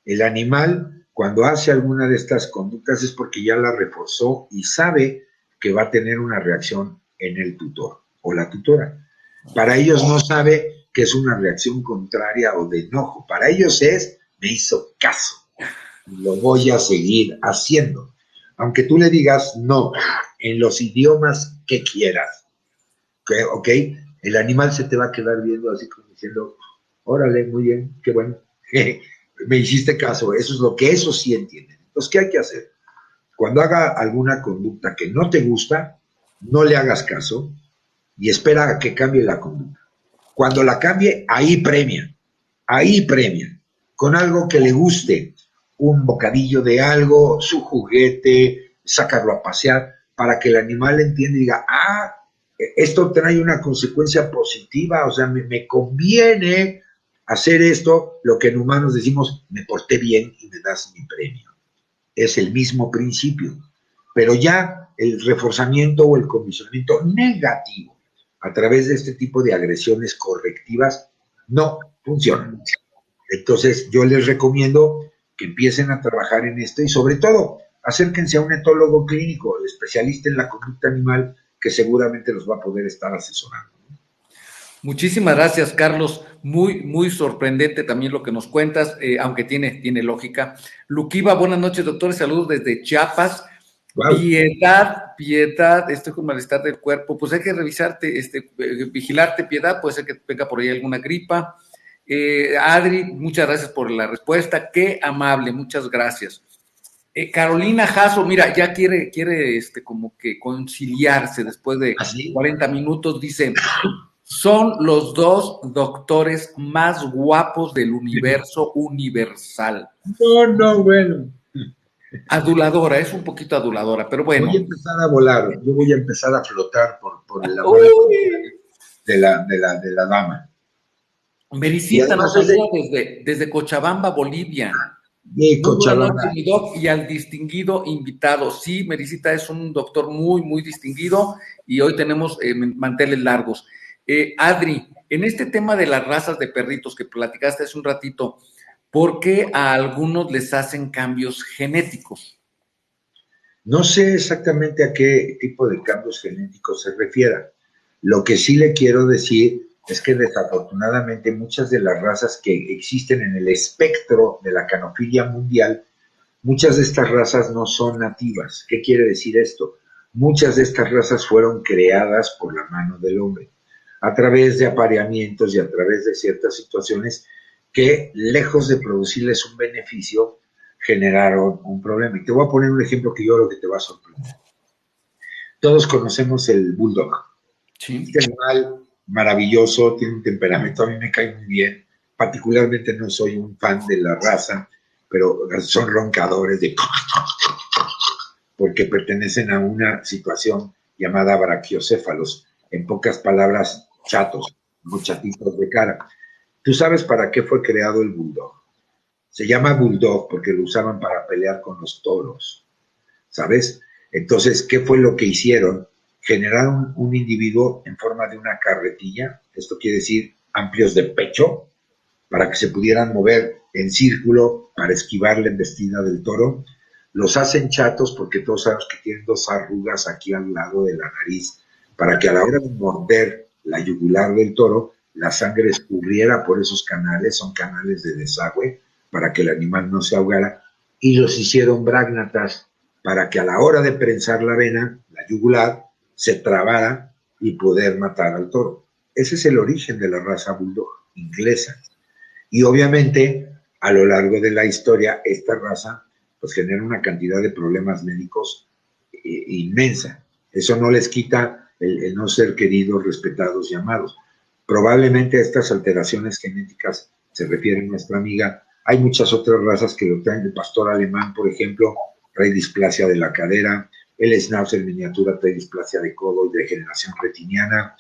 El animal, cuando hace alguna de estas conductas, es porque ya la reforzó y sabe que va a tener una reacción en el tutor o la tutora. Para ellos no sabe que es una reacción contraria o de enojo. Para ellos es, me hizo caso, lo voy a seguir haciendo. Aunque tú le digas no, en los idiomas que quieras, ¿ok? El animal se te va a quedar viendo así como diciendo, órale, muy bien, qué bueno, me hiciste caso, eso es lo que eso sí entienden. Entonces, ¿qué hay que hacer? Cuando haga alguna conducta que no te gusta, no le hagas caso y espera a que cambie la conducta. Cuando la cambie, ahí premia, con algo que le guste, un bocadillo de algo, su juguete, sacarlo a pasear, para que el animal entienda y diga, ah, esto trae una consecuencia positiva, o sea, me conviene hacer esto, lo que en humanos decimos, me porté bien y me das mi premio. Es el mismo principio, pero ya el reforzamiento o el condicionamiento negativo a través de este tipo de agresiones correctivas no funcionan. Entonces yo les recomiendo que empiecen a trabajar en esto y sobre todo acérquense a un etólogo clínico, especialista en la conducta animal, que seguramente los va a poder estar asesorando. Muchísimas gracias, Carlos. Muy, muy sorprendente también lo que nos cuentas, aunque tiene lógica. Luquiva, buenas noches, doctores. Saludos desde Chiapas. Wow. Piedad, estoy con malestar del cuerpo. Pues hay que revisarte, vigilarte, Piedad. Puede ser que venga por ahí alguna gripa. Adri, muchas gracias por la respuesta. Qué amable, muchas gracias. Carolina Jasso, mira, ya quiere como que conciliarse después de ¿Así? 40 minutos. Dice, son los dos doctores más guapos del universo universal. No, bueno. Aduladora, es un poquito aduladora, pero Voy a bueno. empezar a volar, yo voy a empezar a flotar por el amor Uy, de la dama. Y Mericita nos además es saluda desde Cochabamba, Bolivia. de Muy buenas noches, Cochabamba. mi doc, y al distinguido invitado. Sí, Mericita es un doctor muy, muy distinguido y hoy tenemos manteles largos. Adri, en este tema de las razas de perritos que platicaste hace un ratito, ¿por qué a algunos les hacen cambios genéticos? No sé exactamente a qué tipo de cambios genéticos se refiera. Lo que sí le quiero decir es que desafortunadamente muchas de las razas que existen en el espectro de la canofilia mundial, muchas de estas razas no son nativas. ¿Qué quiere decir esto? Muchas de estas razas fueron creadas por la mano del hombre, a través de apareamientos y a través de ciertas situaciones que, lejos de producirles un beneficio, generaron un problema. Y te voy a poner un ejemplo que yo creo que te va a sorprender. Todos conocemos el bulldog. Sí. Este animal maravilloso, tiene un temperamento, a mí me cae muy bien. Particularmente no soy un fan de la raza, pero son roncadores de porque pertenecen a una situación llamada brachiocéfalos, en pocas palabras, chatos, chatitos de cara. ¿Tú sabes para qué fue creado el bulldog? Se llama bulldog porque lo usaban para pelear con los toros, ¿sabes? Entonces, ¿qué fue lo que hicieron? Generaron un individuo en forma de una carretilla, esto quiere decir amplios de pecho, para que se pudieran mover en círculo para esquivar la embestida del toro. Los hacen chatos porque todos sabemos que tienen dos arrugas aquí al lado de la nariz, para que a la hora de morder la yugular del toro, la sangre escurriera por esos canales, son canales de desagüe, para que el animal no se ahogara, y los hicieron brágnatas para que a la hora de prensar la vena, la yugular, se trabara y poder matar al toro. Ese es el origen de la raza bulldog inglesa. Y obviamente, a lo largo de la historia, esta raza pues genera una cantidad de problemas médicos inmensa. Eso no les quita el no ser queridos, respetados y amados. Probablemente a estas alteraciones genéticas se refiere nuestra amiga. Hay muchas otras razas que lo traen. El pastor alemán, por ejemplo, trae displasia de la cadera. el Schnauzer miniatura trae displasia de codo y degeneración retiniana,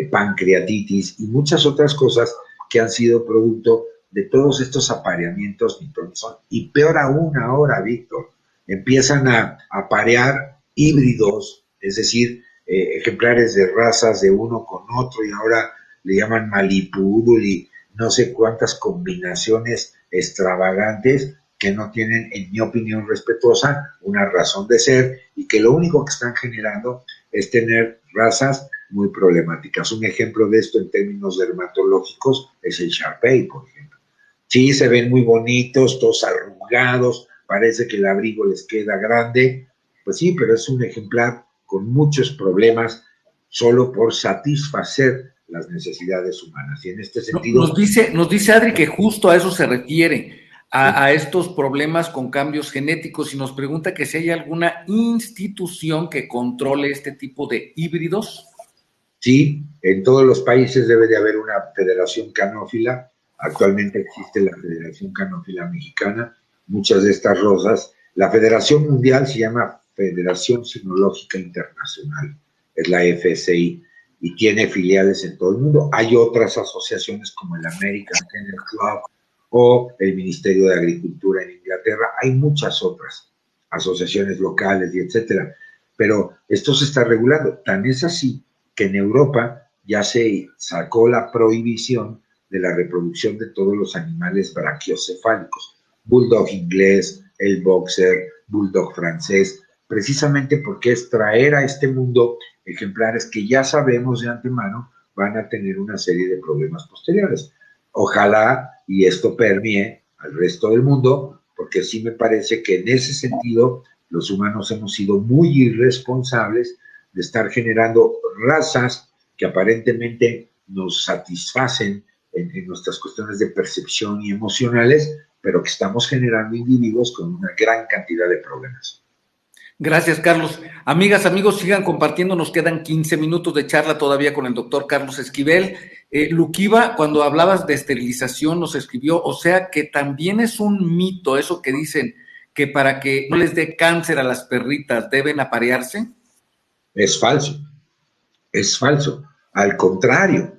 pancreatitis y muchas otras cosas que han sido producto de todos estos apareamientos nitronizón. Y peor aún ahora, Víctor, empiezan a aparear híbridos, es decir, ejemplares de razas de uno con otro, y ahora le llaman Malipoodle y no sé cuántas combinaciones extravagantes que no tienen, en mi opinión respetuosa, una razón de ser, y que lo único que están generando es tener razas muy problemáticas. Un ejemplo de esto en términos dermatológicos es el Shar-Pei, por ejemplo. Sí, se ven muy bonitos, todos arrugados, parece que el abrigo les queda grande, pues sí, pero es un ejemplar con muchos problemas solo por satisfacer las necesidades humanas. Y en este sentido... Nos dice Adri que justo a eso se refiere, Sí. a estos problemas con cambios genéticos, y nos pregunta que si hay alguna institución que controle este tipo de híbridos. Sí, en todos los países debe de haber una federación canófila. Actualmente existe la Federación Canófila Mexicana. Muchas de estas rosas, la Federación Mundial se llama Federación Sinológica Internacional, es la FSI, y tiene filiales en todo el mundo. Hay otras asociaciones como el American Kennel Club o el Ministerio de Agricultura en Inglaterra. Hay muchas otras asociaciones locales y etcétera. Pero esto se está regulando. Tan es así que en Europa ya se sacó la prohibición de la reproducción de todos los animales brachiocefálicos, bulldog inglés, el boxer, bulldog francés, precisamente porque es traer a este mundo ejemplares que ya sabemos de antemano van a tener una serie de problemas posteriores. Ojalá y esto permee al resto del mundo, porque sí me parece que en ese sentido los humanos hemos sido muy irresponsables de estar generando razas que aparentemente nos satisfacen en nuestras cuestiones de percepción y emocionales, pero que estamos generando individuos con una gran cantidad de problemas. Gracias, Carlos. Amigas, amigos, sigan compartiendo. Nos quedan 15 minutos de charla todavía con el doctor Carlos Esquivel. Luquiva, cuando hablabas de esterilización, nos escribió, o sea que también es un mito eso que dicen que para que no les dé cáncer a las perritas deben aparearse. Es falso, es falso. Al contrario,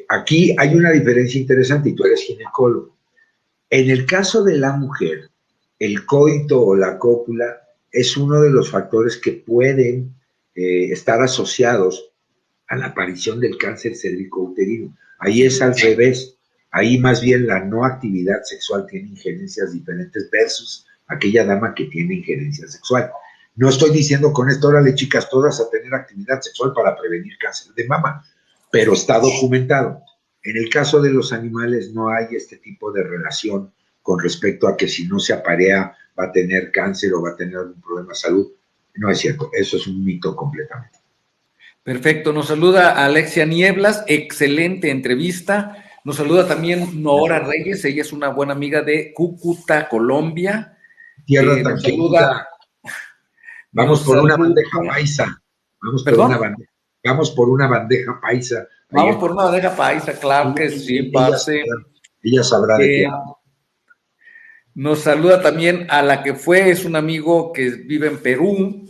aquí hay una diferencia interesante y tú eres ginecólogo. En el caso de la mujer, el coito o la cópula es uno de los factores que pueden estar asociados a la aparición del cáncer cérvico-uterino. Ahí es al revés. Ahí más bien la no actividad sexual tiene injerencias diferentes versus aquella dama que tiene injerencia sexual. No estoy diciendo con esto, órale chicas, todas a tener actividad sexual para prevenir cáncer de mama, pero está documentado. En el caso de los animales no hay este tipo de relación con respecto a que si no se aparea va a tener cáncer o va a tener algún problema de salud. No es cierto, eso es un mito completamente. Perfecto, nos saluda Alexia Nieblas, excelente entrevista. Nos saluda también Nora Reyes, ella es una buena amiga de Cúcuta, Colombia. Tierra tan Nos saluda, querida. Vamos nos por una saluda, bandeja paisa. Vamos por una perdón, bandeja. Vamos por una bandeja paisa. vamos por una bandeja paisa, claro que sí, parce. Ella sabrá de qué. Nos saluda también a la que fue, es un amigo que vive en Perú.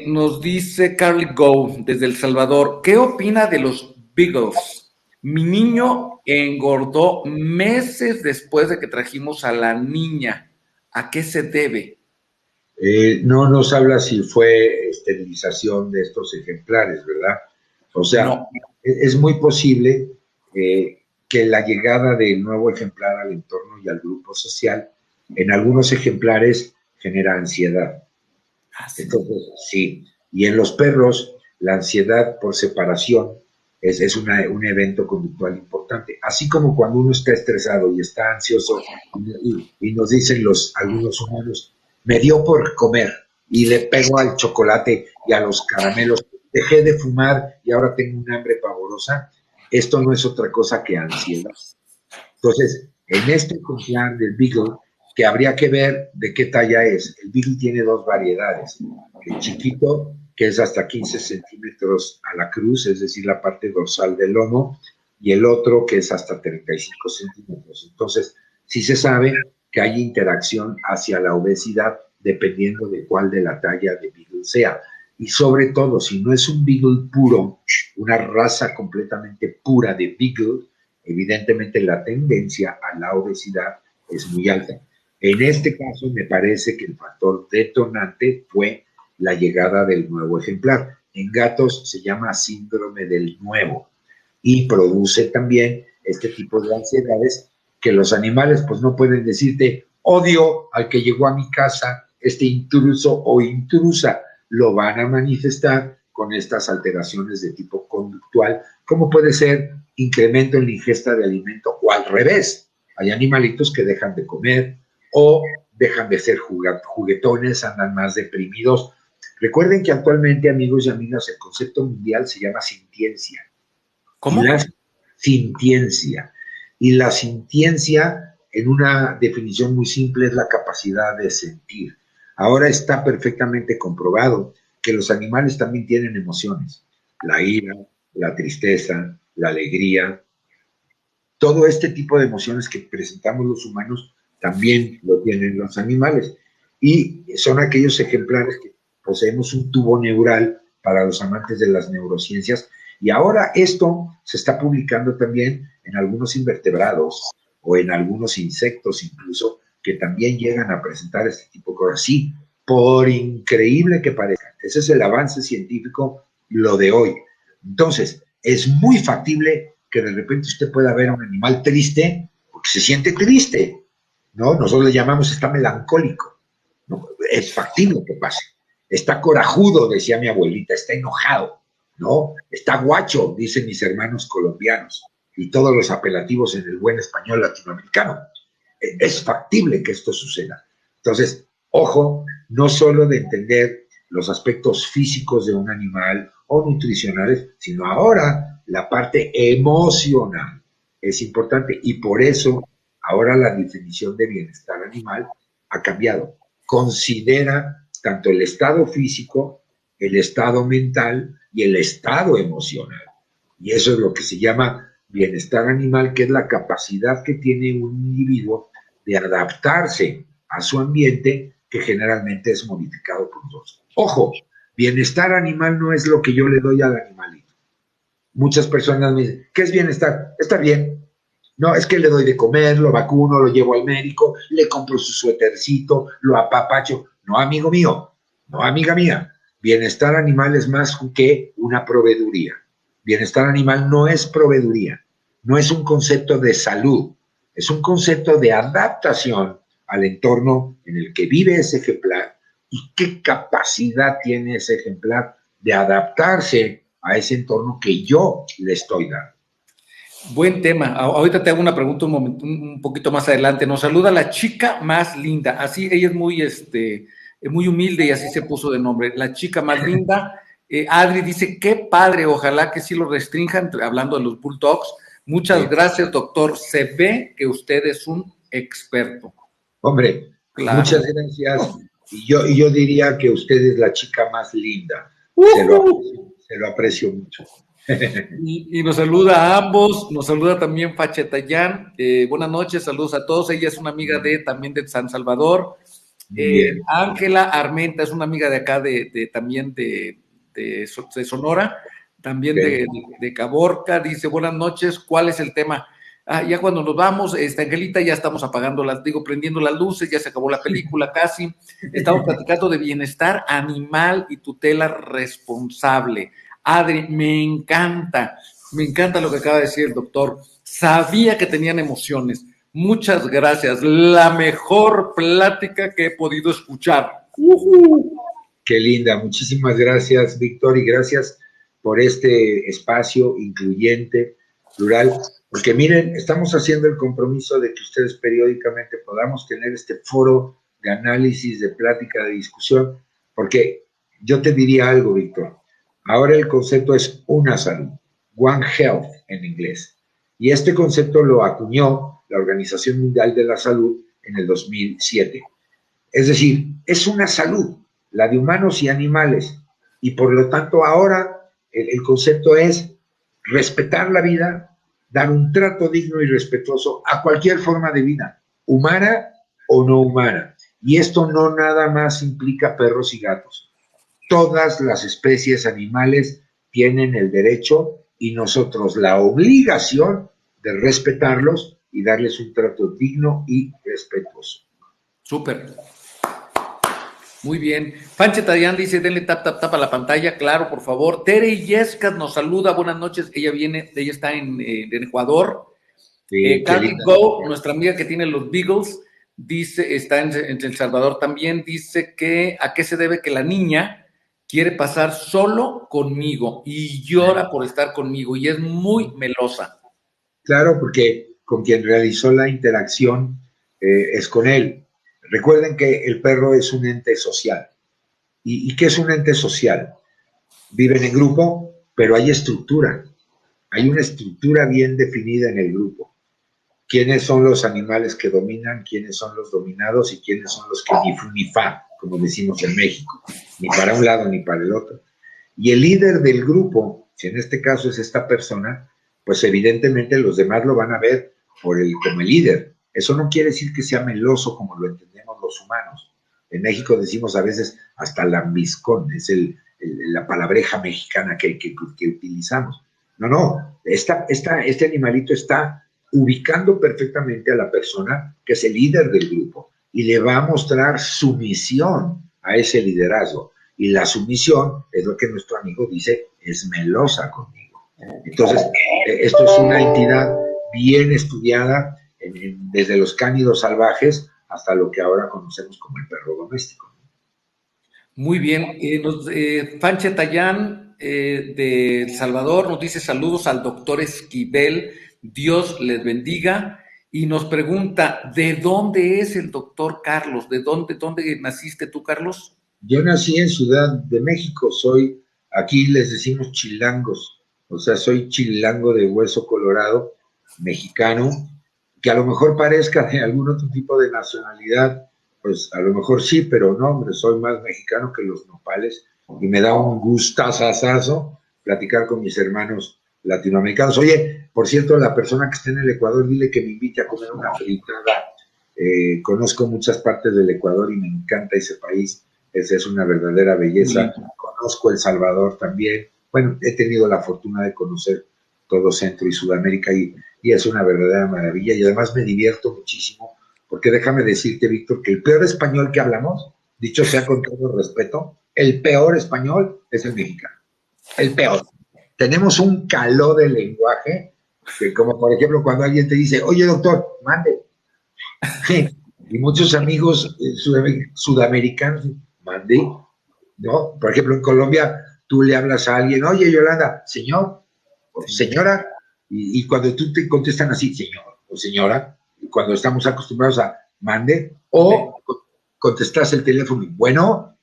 Nos dice Carly Go desde El Salvador, ¿qué opina de los Beagles? Mi niño engordó meses después de que trajimos a la niña. ¿A qué se debe? No nos habla si fue esterilización de estos ejemplares, ¿verdad? O sea, No. es muy posible que la llegada del nuevo ejemplar al entorno y al grupo social en algunos ejemplares genera ansiedad. Entonces, sí. Y en los perros, la ansiedad por separación es un evento conductual importante. Así como cuando uno está estresado y está ansioso y nos dicen algunos humanos, me dio por comer y le pego al chocolate y a los caramelos, dejé de fumar y ahora tengo un hambre pavorosa. Esto no es otra cosa que ansiedad. Entonces, en este ejemplar del Beagle, que habría que ver de qué talla es. El Beagle tiene dos variedades. El chiquito, que es hasta 15 centímetros a la cruz, es decir, la parte dorsal del lomo, y el otro que es hasta 35 centímetros. Entonces, sí se sabe que hay interacción hacia la obesidad dependiendo de cuál de la talla de Beagle sea. Y sobre todo, si no es un Beagle puro, una raza completamente pura de Beagle, evidentemente la tendencia a la obesidad es muy alta. En este caso, me parece que el factor detonante fue la llegada del nuevo ejemplar. En gatos se llama síndrome del nuevo y produce también este tipo de ansiedades que los animales pues no pueden decirte odio al que llegó a mi casa, este intruso o intrusa, lo van a manifestar con estas alteraciones de tipo conductual, como puede ser incremento en la ingesta de alimento o al revés. Hay animalitos que dejan de comer o dejan de ser juguetones, andan más deprimidos. Recuerden que actualmente, amigos y amigas, el concepto mundial se llama sintiencia. Y ¿Cómo? la sintiencia. Y la sintiencia, en una definición muy simple, es la capacidad de sentir. Ahora está perfectamente comprobado que los animales también tienen emociones. La ira, la tristeza, la alegría, todo este tipo de emociones que presentamos los humanos también lo tienen los animales. Y son aquellos ejemplares que poseemos un tubo neural para los amantes de las neurociencias. Y ahora esto se está publicando también en algunos invertebrados o en algunos insectos incluso, que también llegan a presentar este tipo de cosas. Sí, por increíble que parezca. Ese es el avance científico, lo de hoy. Entonces, es muy factible que de repente usted pueda ver a un animal triste porque se siente triste, ¿no? Nosotros le llamamos está melancólico, ¿no? Es factible que pase. Está corajudo, decía mi abuelita, está enojado, ¿no? Está guacho, dicen mis hermanos colombianos, y todos los apelativos en el buen español latinoamericano. Es factible que esto suceda. Entonces, ojo, no solo de entender los aspectos físicos de un animal o nutricionales, sino ahora la parte emocional es importante y por eso ahora la definición de bienestar animal ha cambiado. Considera tanto el estado físico, el estado mental y el estado emocional. Y eso es lo que se llama bienestar animal, que es la capacidad que tiene un individuo de adaptarse a su ambiente, que generalmente es modificado por nosotros. Ojo, bienestar animal no es lo que yo le doy al animalito. Muchas personas me dicen, ¿qué es bienestar? Está bien. No, es que le doy de comer, lo vacuno, lo llevo al médico, le compro su suétercito, lo apapacho. No, amigo mío, no, amiga mía. Bienestar animal es más que una proveeduría. Bienestar animal no es proveeduría, no es un concepto de salud, es un concepto de adaptación al entorno en el que vive ese ejemplar y qué capacidad tiene ese ejemplar de adaptarse a ese entorno que yo le estoy dando. Buen tema. Ahorita te hago una pregunta un poquito más adelante. Nos saluda la chica más linda. Así, ella es muy humilde y así se puso de nombre. La chica más linda. Adri dice, qué padre, ojalá que sí lo restrinjan, hablando de los bulldogs. Muchas gracias, doctor. Se ve que usted es un experto. Hombre, Claro. muchas gracias. Y yo diría que usted es la chica más linda. Se lo aprecio mucho. Y nos saluda a ambos, nos saluda también Fachetayán. Buenas noches, saludos a todos. Ella es una amiga también de San Salvador. Ángela Armenta es una amiga de acá, también de Sonora, también de Caborca. Dice, buenas noches, ¿cuál es el tema? Ya cuando nos vamos, Angelita, ya estamos apagando prendiendo las luces, ya se acabó la película casi. Estamos platicando de bienestar animal y tutela responsable. Adri, me encanta lo que acaba de decir el doctor. Sabía que tenían emociones. Muchas gracias. La mejor plática que he podido escuchar. Qué linda. Muchísimas gracias, Víctor, y gracias por este espacio incluyente, plural, porque miren, estamos haciendo el compromiso de que ustedes periódicamente podamos tener este foro de análisis, de plática, de discusión, porque yo te diría algo, Víctor. Ahora el concepto es una salud, One Health en inglés. Y este concepto lo acuñó la Organización Mundial de la Salud en el 2007. Es decir, es una salud, la de humanos y animales. Y por lo tanto ahora el concepto es respetar la vida, dar un trato digno y respetuoso a cualquier forma de vida, humana o no humana. Y esto no nada más implica perros y gatos. Todas las especies animales tienen el derecho y nosotros la obligación de respetarlos y darles un trato digno y respetuoso. Súper. Muy bien. Panche Tadayán dice, denle tap a la pantalla, claro, por favor. Tere Yescas nos saluda, buenas noches. Ella está en Ecuador. Candy Go, nuestra amiga que tiene los Beagles, dice, está en El Salvador también, dice que a qué se debe que la niña quiere pasar solo conmigo y llora por estar conmigo y es muy melosa. Claro, porque con quien realizó la interacción es con él. Recuerden que el perro es un ente social. ¿Y qué es un ente social? Viven en grupo, pero hay estructura. Hay una estructura bien definida en el grupo. ¿Quiénes son los animales que dominan? ¿Quiénes son los dominados? ¿Y quiénes son los que ni fu ni fa, como decimos en México? Ni para un lado ni para el otro. Y el líder del grupo, si en este caso es esta persona, pues evidentemente los demás lo van a ver como el líder. Eso no quiere decir que sea meloso como lo entendemos los humanos. En México decimos a veces hasta lambiscón, es la palabreja mexicana que utilizamos. No, este animalito está ubicando perfectamente a la persona que es el líder del grupo y le va a mostrar sumisión a ese liderazgo. Y la sumisión es lo que nuestro amigo dice, es melosa conmigo. Entonces, esto es una entidad bien estudiada desde los cánidos salvajes hasta lo que ahora conocemos como el perro doméstico. Muy bien. Fanche Tayán de El Salvador nos dice saludos al doctor Esquivel, Dios les bendiga. Y nos pregunta, ¿de dónde es el doctor Carlos? ¿De dónde naciste tú, Carlos? Yo nací en Ciudad de México, aquí les decimos chilangos, o sea, soy chilango de hueso colorado, mexicano, que a lo mejor parezca de algún otro tipo de nacionalidad, pues a lo mejor sí, pero no, hombre, soy más mexicano que los nopales y me da un gustazazazo platicar con mis hermanos latinoamericanos. Oye, por cierto, la persona que esté en el Ecuador, dile que me invite a comer una fritada. Conozco muchas partes del Ecuador y me encanta ese país. Esa es una verdadera belleza. Conozco El Salvador también. Bueno, he tenido la fortuna de conocer todo Centro y Sudamérica y es una verdadera maravilla y además me divierto muchísimo porque déjame decirte, Víctor, que el peor español que hablamos, dicho sea con todo respeto, el peor español es el mexicano. El peor. Tenemos un calor de lenguaje que como por ejemplo cuando alguien te dice, oye doctor, mande. Y muchos amigos sudamericanos, mandé, ¿no? Por ejemplo, en Colombia, tú le hablas a alguien, oye, Yolanda, señor o señora, y cuando tú te contestan así, señor o señora, cuando estamos acostumbrados a mande, o contestas el teléfono y bueno,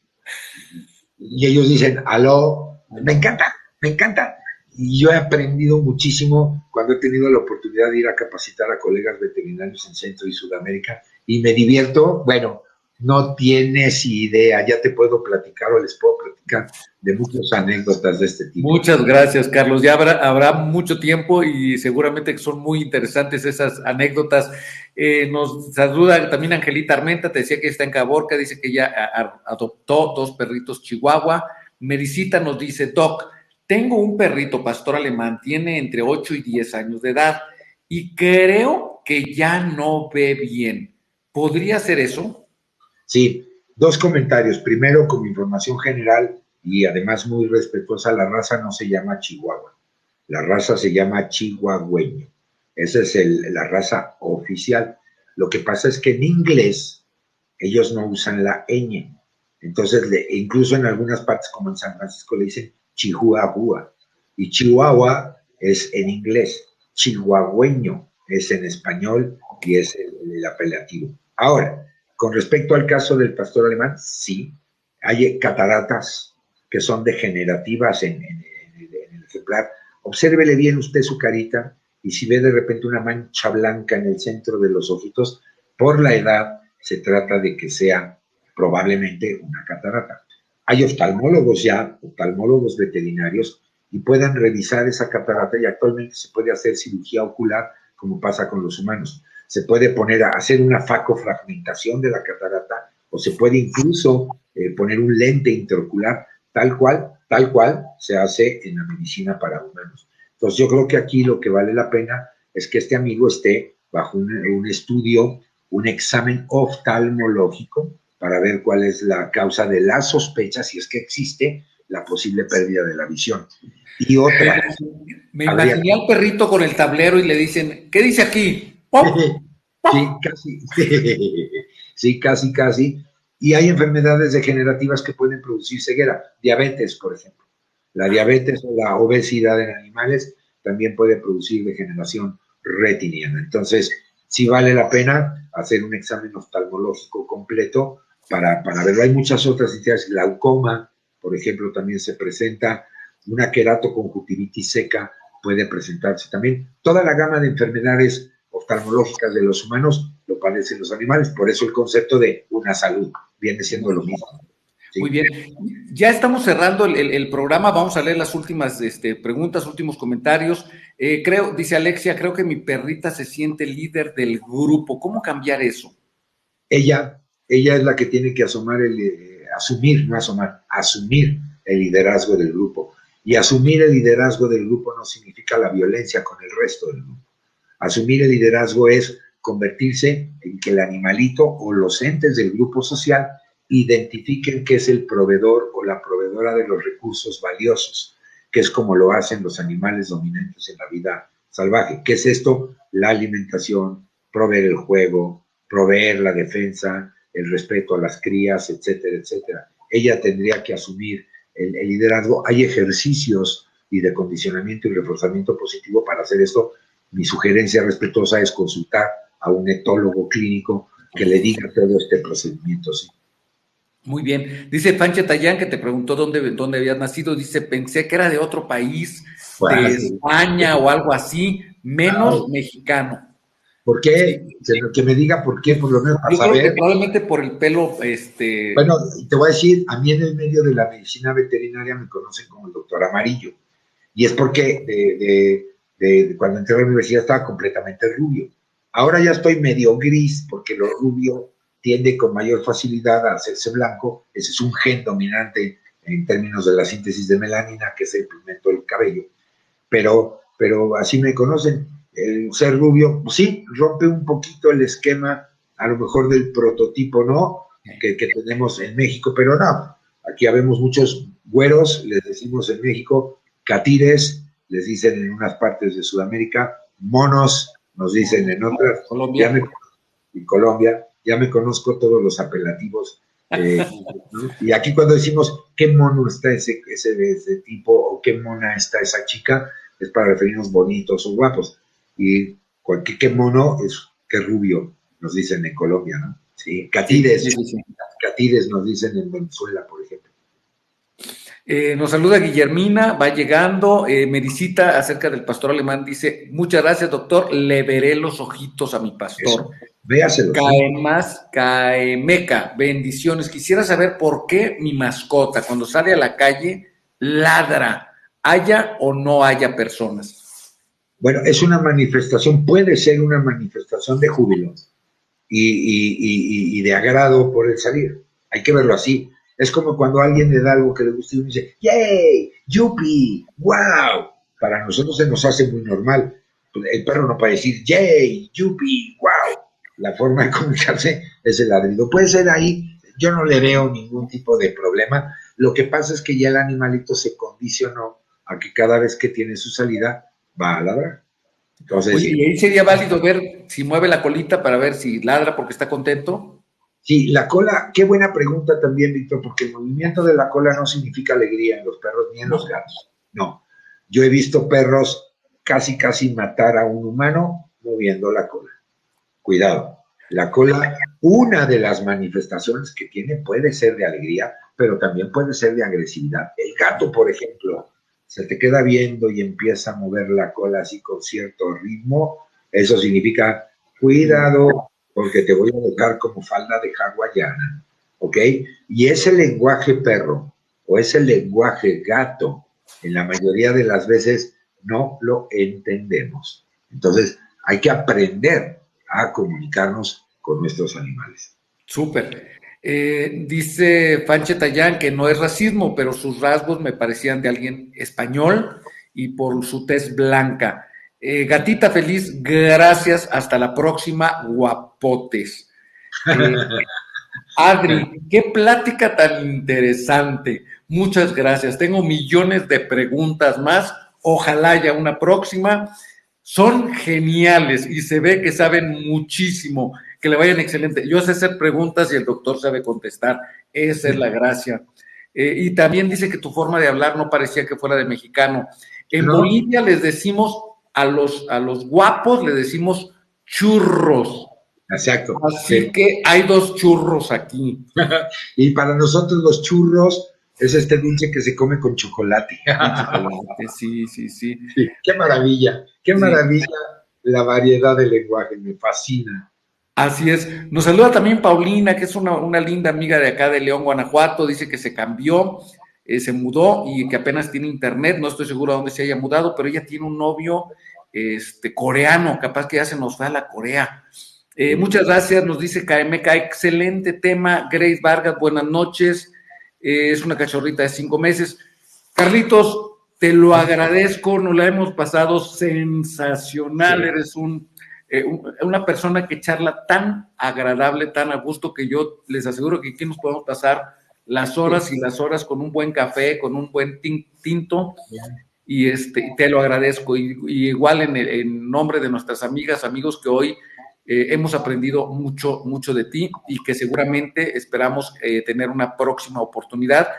y ellos dicen, aló, me encanta, me encanta. Y yo he aprendido muchísimo cuando he tenido la oportunidad de ir a capacitar a colegas veterinarios en Centro y Sudamérica y me divierto, bueno, no tienes idea, ya te puedo platicar o les puedo platicar de muchas anécdotas de este tipo. Muchas gracias, Carlos. Ya habrá mucho tiempo y seguramente son muy interesantes esas anécdotas. Nos saluda también Angelita Armenta, te decía que está en Caborca, dice que ella adoptó 2 perritos chihuahua. Medicita nos dice, Doc, tengo un perrito pastor alemán, tiene entre 8 y 10 años de edad y creo que ya no ve bien. ¿Podría ser eso? Sí, 2 comentarios. Primero, como información general y además muy respetuosa, la raza no se ñama Chihuahua. La raza se llama chihuahueño. Esa es la raza oficial. Lo que pasa es que en inglés ellos no usan la ñ. Entonces, incluso en algunas partes, como en San Francisco, le dicen chihuahua. Y chihuahua es en inglés. Chihuahueño es en español y es el apelativo. Ahora, con respecto al caso del pastor alemán, sí, hay cataratas que son degenerativas en el ejemplar. Obsérvele bien usted su carita y si ve de repente una mancha blanca en el centro de los ojitos, por la edad se trata de que sea probablemente una catarata. Hay oftalmólogos veterinarios y pueden revisar esa catarata y actualmente se puede hacer cirugía ocular como pasa con los humanos. Se puede hacer una facofragmentación de la catarata o se puede incluso poner un lente intraocular, tal cual se hace en la medicina para humanos. Entonces yo creo que aquí lo que vale la pena es que este amigo esté bajo un estudio, un examen oftalmológico para ver cuál es la causa de la sospecha, si es que existe la posible pérdida de la visión. Y otra, Me habría imaginé al perrito con el tablero y le dicen, ¿qué dice aquí? ¡Pop! sí, casi, sí, casi, casi. Y hay enfermedades degenerativas que pueden producir ceguera, diabetes, por ejemplo. La diabetes o la obesidad en animales también puede producir degeneración retiniana. Entonces, sí vale la pena hacer un examen oftalmológico completo para verlo. Hay muchas otras entidades, glaucoma, por ejemplo, también se presenta, una queratoconjuntivitis seca puede presentarse también. Toda la gama de enfermedades oftalmológicas de los humanos lo padecen los animales, por eso el concepto de una salud viene siendo lo mismo. Muy ¿Sí? bien, ya estamos cerrando el programa, vamos a leer las últimas preguntas, últimos comentarios. Creo, dice Alexia, creo que mi perrita se siente líder del grupo. ¿Cómo cambiar eso? Ella es la que tiene que asumir, no asomar, asumir el liderazgo del grupo. Y asumir el liderazgo del grupo no significa la violencia con el resto del grupo. Asumir el liderazgo es convertirse en que el animalito o los entes del grupo social identifiquen que es el proveedor o la proveedora de los recursos valiosos, que es como lo hacen los animales dominantes en la vida salvaje. ¿Qué es esto? La alimentación, proveer el juego, proveer la defensa, el respeto a las crías, etcétera, etcétera. Ella tendría que asumir el liderazgo. Hay ejercicios y de condicionamiento y reforzamiento positivo para hacer esto. Mi sugerencia respetuosa es consultar a un etólogo clínico que le diga todo este procedimiento. ¿Sí? Muy bien. Dice Panche Tayán, que te preguntó dónde habías nacido. Dice, pensé que era de otro país, de Pues, España o algo así, menos mexicano. ¿por Sí, qué? Que me diga por qué, por lo menos para yo creo que saber. probablemente por el pelo, Bueno, te voy a decir, a mí en el medio de la medicina veterinaria me conocen como el doctor Amarillo. Y es porque de cuando entré a la universidad estaba completamente rubio. Ahora ya estoy medio gris porque lo rubio tiende con mayor facilidad a hacerse blanco. Ese es un gen dominante en términos de la síntesis de melanina, que es el pigmento del cabello. Pero así me conocen. El ser rubio, pues sí, rompe un poquito el esquema, a lo mejor del prototipo, ¿no? Que tenemos en México, pero no. Aquí habemos muchos güeros, les decimos en México, catires, les dicen en unas partes de Sudamérica, monos, nos dicen en otras, Colombia. y Colombia, ya me conozco todos los apelativos. ¿No? Y aquí cuando decimos qué mono está ese tipo o qué mona está esa chica, es para referirnos bonitos o guapos. Y cualquier qué mono es qué rubio, nos dicen en Colombia, ¿no? Sí, Sí, sí, sí, sí. catires nos dicen en Venezuela, por ejemplo. Nos saluda Guillermina, va llegando, me visita acerca del pastor alemán, dice, muchas gracias doctor, le veré los ojitos a mi Eso, pastor. véaselo, sí. Caemas, Caemeca, bendiciones. Quisiera saber por qué mi mascota cuando sale a la calle ladra, haya o no haya personas. Bueno, es una manifestación, puede ser una manifestación de júbilo y de agrado por el salir. Hay que verlo así. Es como cuando a alguien le da algo que le gusta y uno dice, ¡yay! ¡Yupi! ¡Wow! Para nosotros se nos hace muy normal. El perro no puede decir, ¡yay! ¡Yupi! ¡Wow! La forma de comunicarse es el ladrido. Puede ser ahí, yo no le veo ningún tipo de problema. Lo que pasa es que ya el animalito se condicionó a que cada vez que tiene su salida va a ladrar. Entonces, Oye, y ahí sería válido ver si mueve la colita para ver si ladra porque está contento. sí, la cola, qué buena pregunta también, Víctor, porque el movimiento de la cola no significa alegría en los perros ni en los gatos. No. Yo he visto perros casi matar a un humano moviendo la cola. Cuidado. La cola, una de las manifestaciones que tiene puede ser de alegría, pero también puede ser de agresividad. El gato, por ejemplo, se te queda viendo y empieza a mover la cola así con cierto ritmo. Eso significa, cuidado, porque te voy a dejar como falda de hawaiana, ¿ok? Y ese lenguaje perro o ese lenguaje gato, en la mayoría de las veces no lo entendemos. Entonces, hay que aprender a comunicarnos con nuestros animales. Súper. Dice Fanche Tayán que no es racismo, pero sus rasgos me parecían de alguien español y por su tez blanca. Gatita feliz, gracias, hasta la próxima, guapotes. Adri, qué plática tan interesante. Muchas gracias. Tengo millones de preguntas más. Ojalá haya una próxima. Son geniales y se ve que saben muchísimo. Que le vayan excelente. Yo sé hacer preguntas y el doctor sabe contestar. Esa es la gracia. Y también dice que tu forma de hablar no parecía que fuera de mexicano. En ¿No? Bolivia les decimos a los guapos, les decimos churros. Exacto. Así que hay dos churros aquí. Y para nosotros los churros es este dulce que se come con chocolate. Sí, sí, sí. Sí, qué Sí. maravilla la variedad de lenguaje, me fascina. Así es. Nos saluda también Paulina, que es una linda amiga de acá de León, Guanajuato. Dice que se cambió, se mudó y que apenas tiene internet. No estoy seguro a dónde se haya mudado, pero ella tiene un novio coreano. Capaz que ya se nos fue a la Corea. Muchas gracias, nos dice KMK. Excelente tema. Grace Vargas, buenas noches. Es una cachorrita de 5 meses. Carlitos, te lo agradezco. Nos la hemos pasado sensacional. Sí. Eres una persona que charla tan agradable, tan a gusto, que yo les aseguro que aquí nos podemos pasar las horas y las horas con un buen café, con un buen tinto, y te lo agradezco. Y igual en nombre de nuestras amigas, amigos que hoy hemos aprendido mucho, mucho de ti y que seguramente esperamos tener una próxima oportunidad.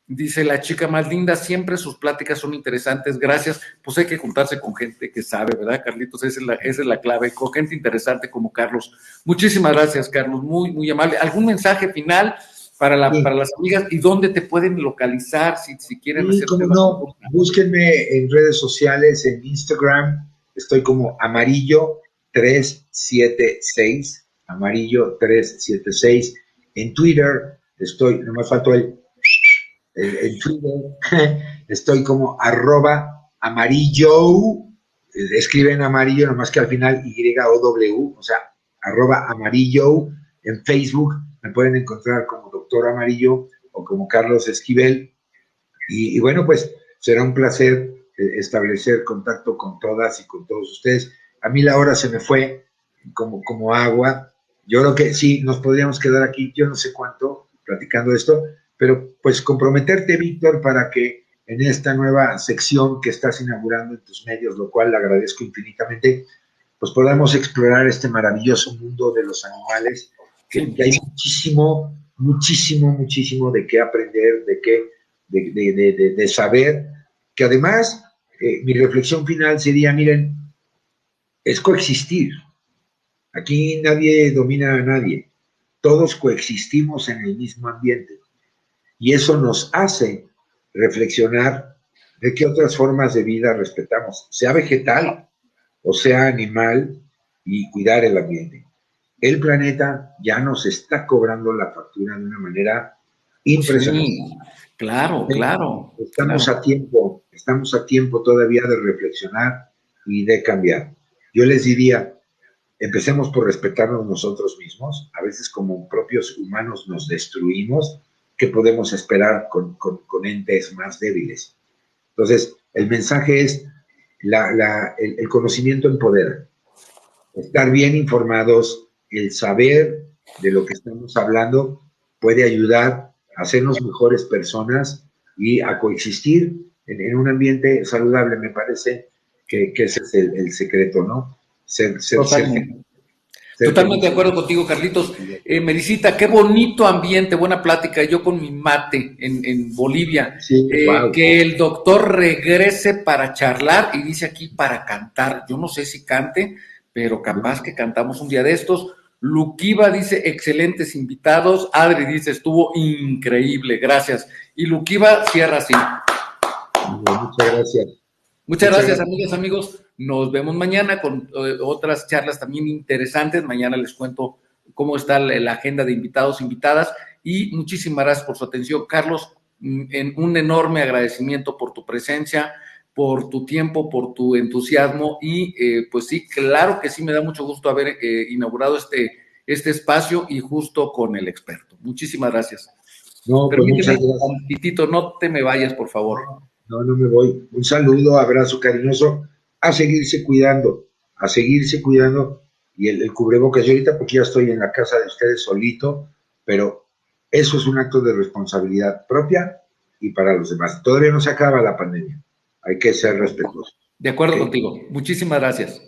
Dice la chica más linda, siempre sus pláticas son interesantes, gracias. Pues hay que juntarse con gente que sabe, ¿verdad, Carlitos? Esa es la clave, con gente interesante como Carlos. Muchísimas gracias, Carlos, muy, muy amable. ¿Algún mensaje final para las amigas y dónde te pueden localizar si quieren Y hacerte como una no, pregunta? búsquenme en redes sociales, en Instagram, estoy como amarillo376, amarillo376. En Twitter estoy, no me faltó en Twitter, estoy como @amarillo, escriben amarillo, nomás que al final YOW, o sea, @amarillo. En Facebook me pueden encontrar como Doctor Amarillo o como Carlos Esquivel. Y bueno, pues será un placer establecer contacto con todas y con todos ustedes. A mí la hora se me fue como agua. Yo creo que sí, nos podríamos quedar aquí, yo no sé cuánto, platicando esto, pero pues comprometerte, Víctor, para que en esta nueva sección que estás inaugurando en tus medios, lo cual le agradezco infinitamente, pues podamos explorar este maravilloso mundo de los animales, que hay muchísimo, muchísimo, muchísimo de qué aprender, de saber, que además mi reflexión final sería, miren, es coexistir. Aquí nadie domina a nadie. Todos coexistimos en el mismo ambiente. Y eso nos hace reflexionar de qué otras formas de vida respetamos, sea vegetal o sea animal, y cuidar el ambiente. El planeta ya nos está cobrando la factura de una manera impresionante. Sí, claro, claro, Estamos claro. estamos a tiempo todavía de reflexionar y de cambiar. Yo les diría, empecemos por respetarnos nosotros mismos. A veces como propios humanos nos destruimos. ¿Qué podemos esperar con entes más débiles? Entonces, el mensaje es, el conocimiento empodera. Estar bien informados, el saber de lo que estamos hablando puede ayudar a hacernos mejores personas y a coexistir en un ambiente saludable. Me parece que ese es el secreto, ¿no? Ser Totalmente. Totalmente feliz. de acuerdo contigo, Carlitos. Merisita, qué bonito ambiente, buena plática. Yo con mi mate en Bolivia. Sí, wow. Que el doctor regrese para charlar y dice aquí para cantar. Yo no sé si cante, pero capaz que cantamos un día de estos. Luquiva dice, excelentes invitados. Adri dice, estuvo increíble, gracias. Y Luquiva cierra así. Muchas gracias. Muchas Muchas gracias, gracias. amigas, amigos. Nos vemos mañana con otras charlas también interesantes. Mañana les cuento cómo está la agenda de invitados, invitadas. Y muchísimas gracias por su atención, Carlos. Un enorme agradecimiento por tu presencia, por tu tiempo, por tu entusiasmo. Y pues sí, claro que sí, me da mucho gusto haber inaugurado este espacio y justo con el experto. Muchísimas gracias. No, pues muchas Permíteme gracias. un tantitito, no te me vayas, por favor. No, no me voy. Un saludo, abrazo cariñoso, a seguirse cuidando, a seguirse cuidando. Y el cubrebocas, yo ahorita porque ya estoy en la casa de ustedes solito, pero eso es un acto de responsabilidad propia y para los demás. Todavía no se acaba la pandemia, hay que ser respetuosos. De acuerdo ¿Ok? contigo. Muchísimas gracias.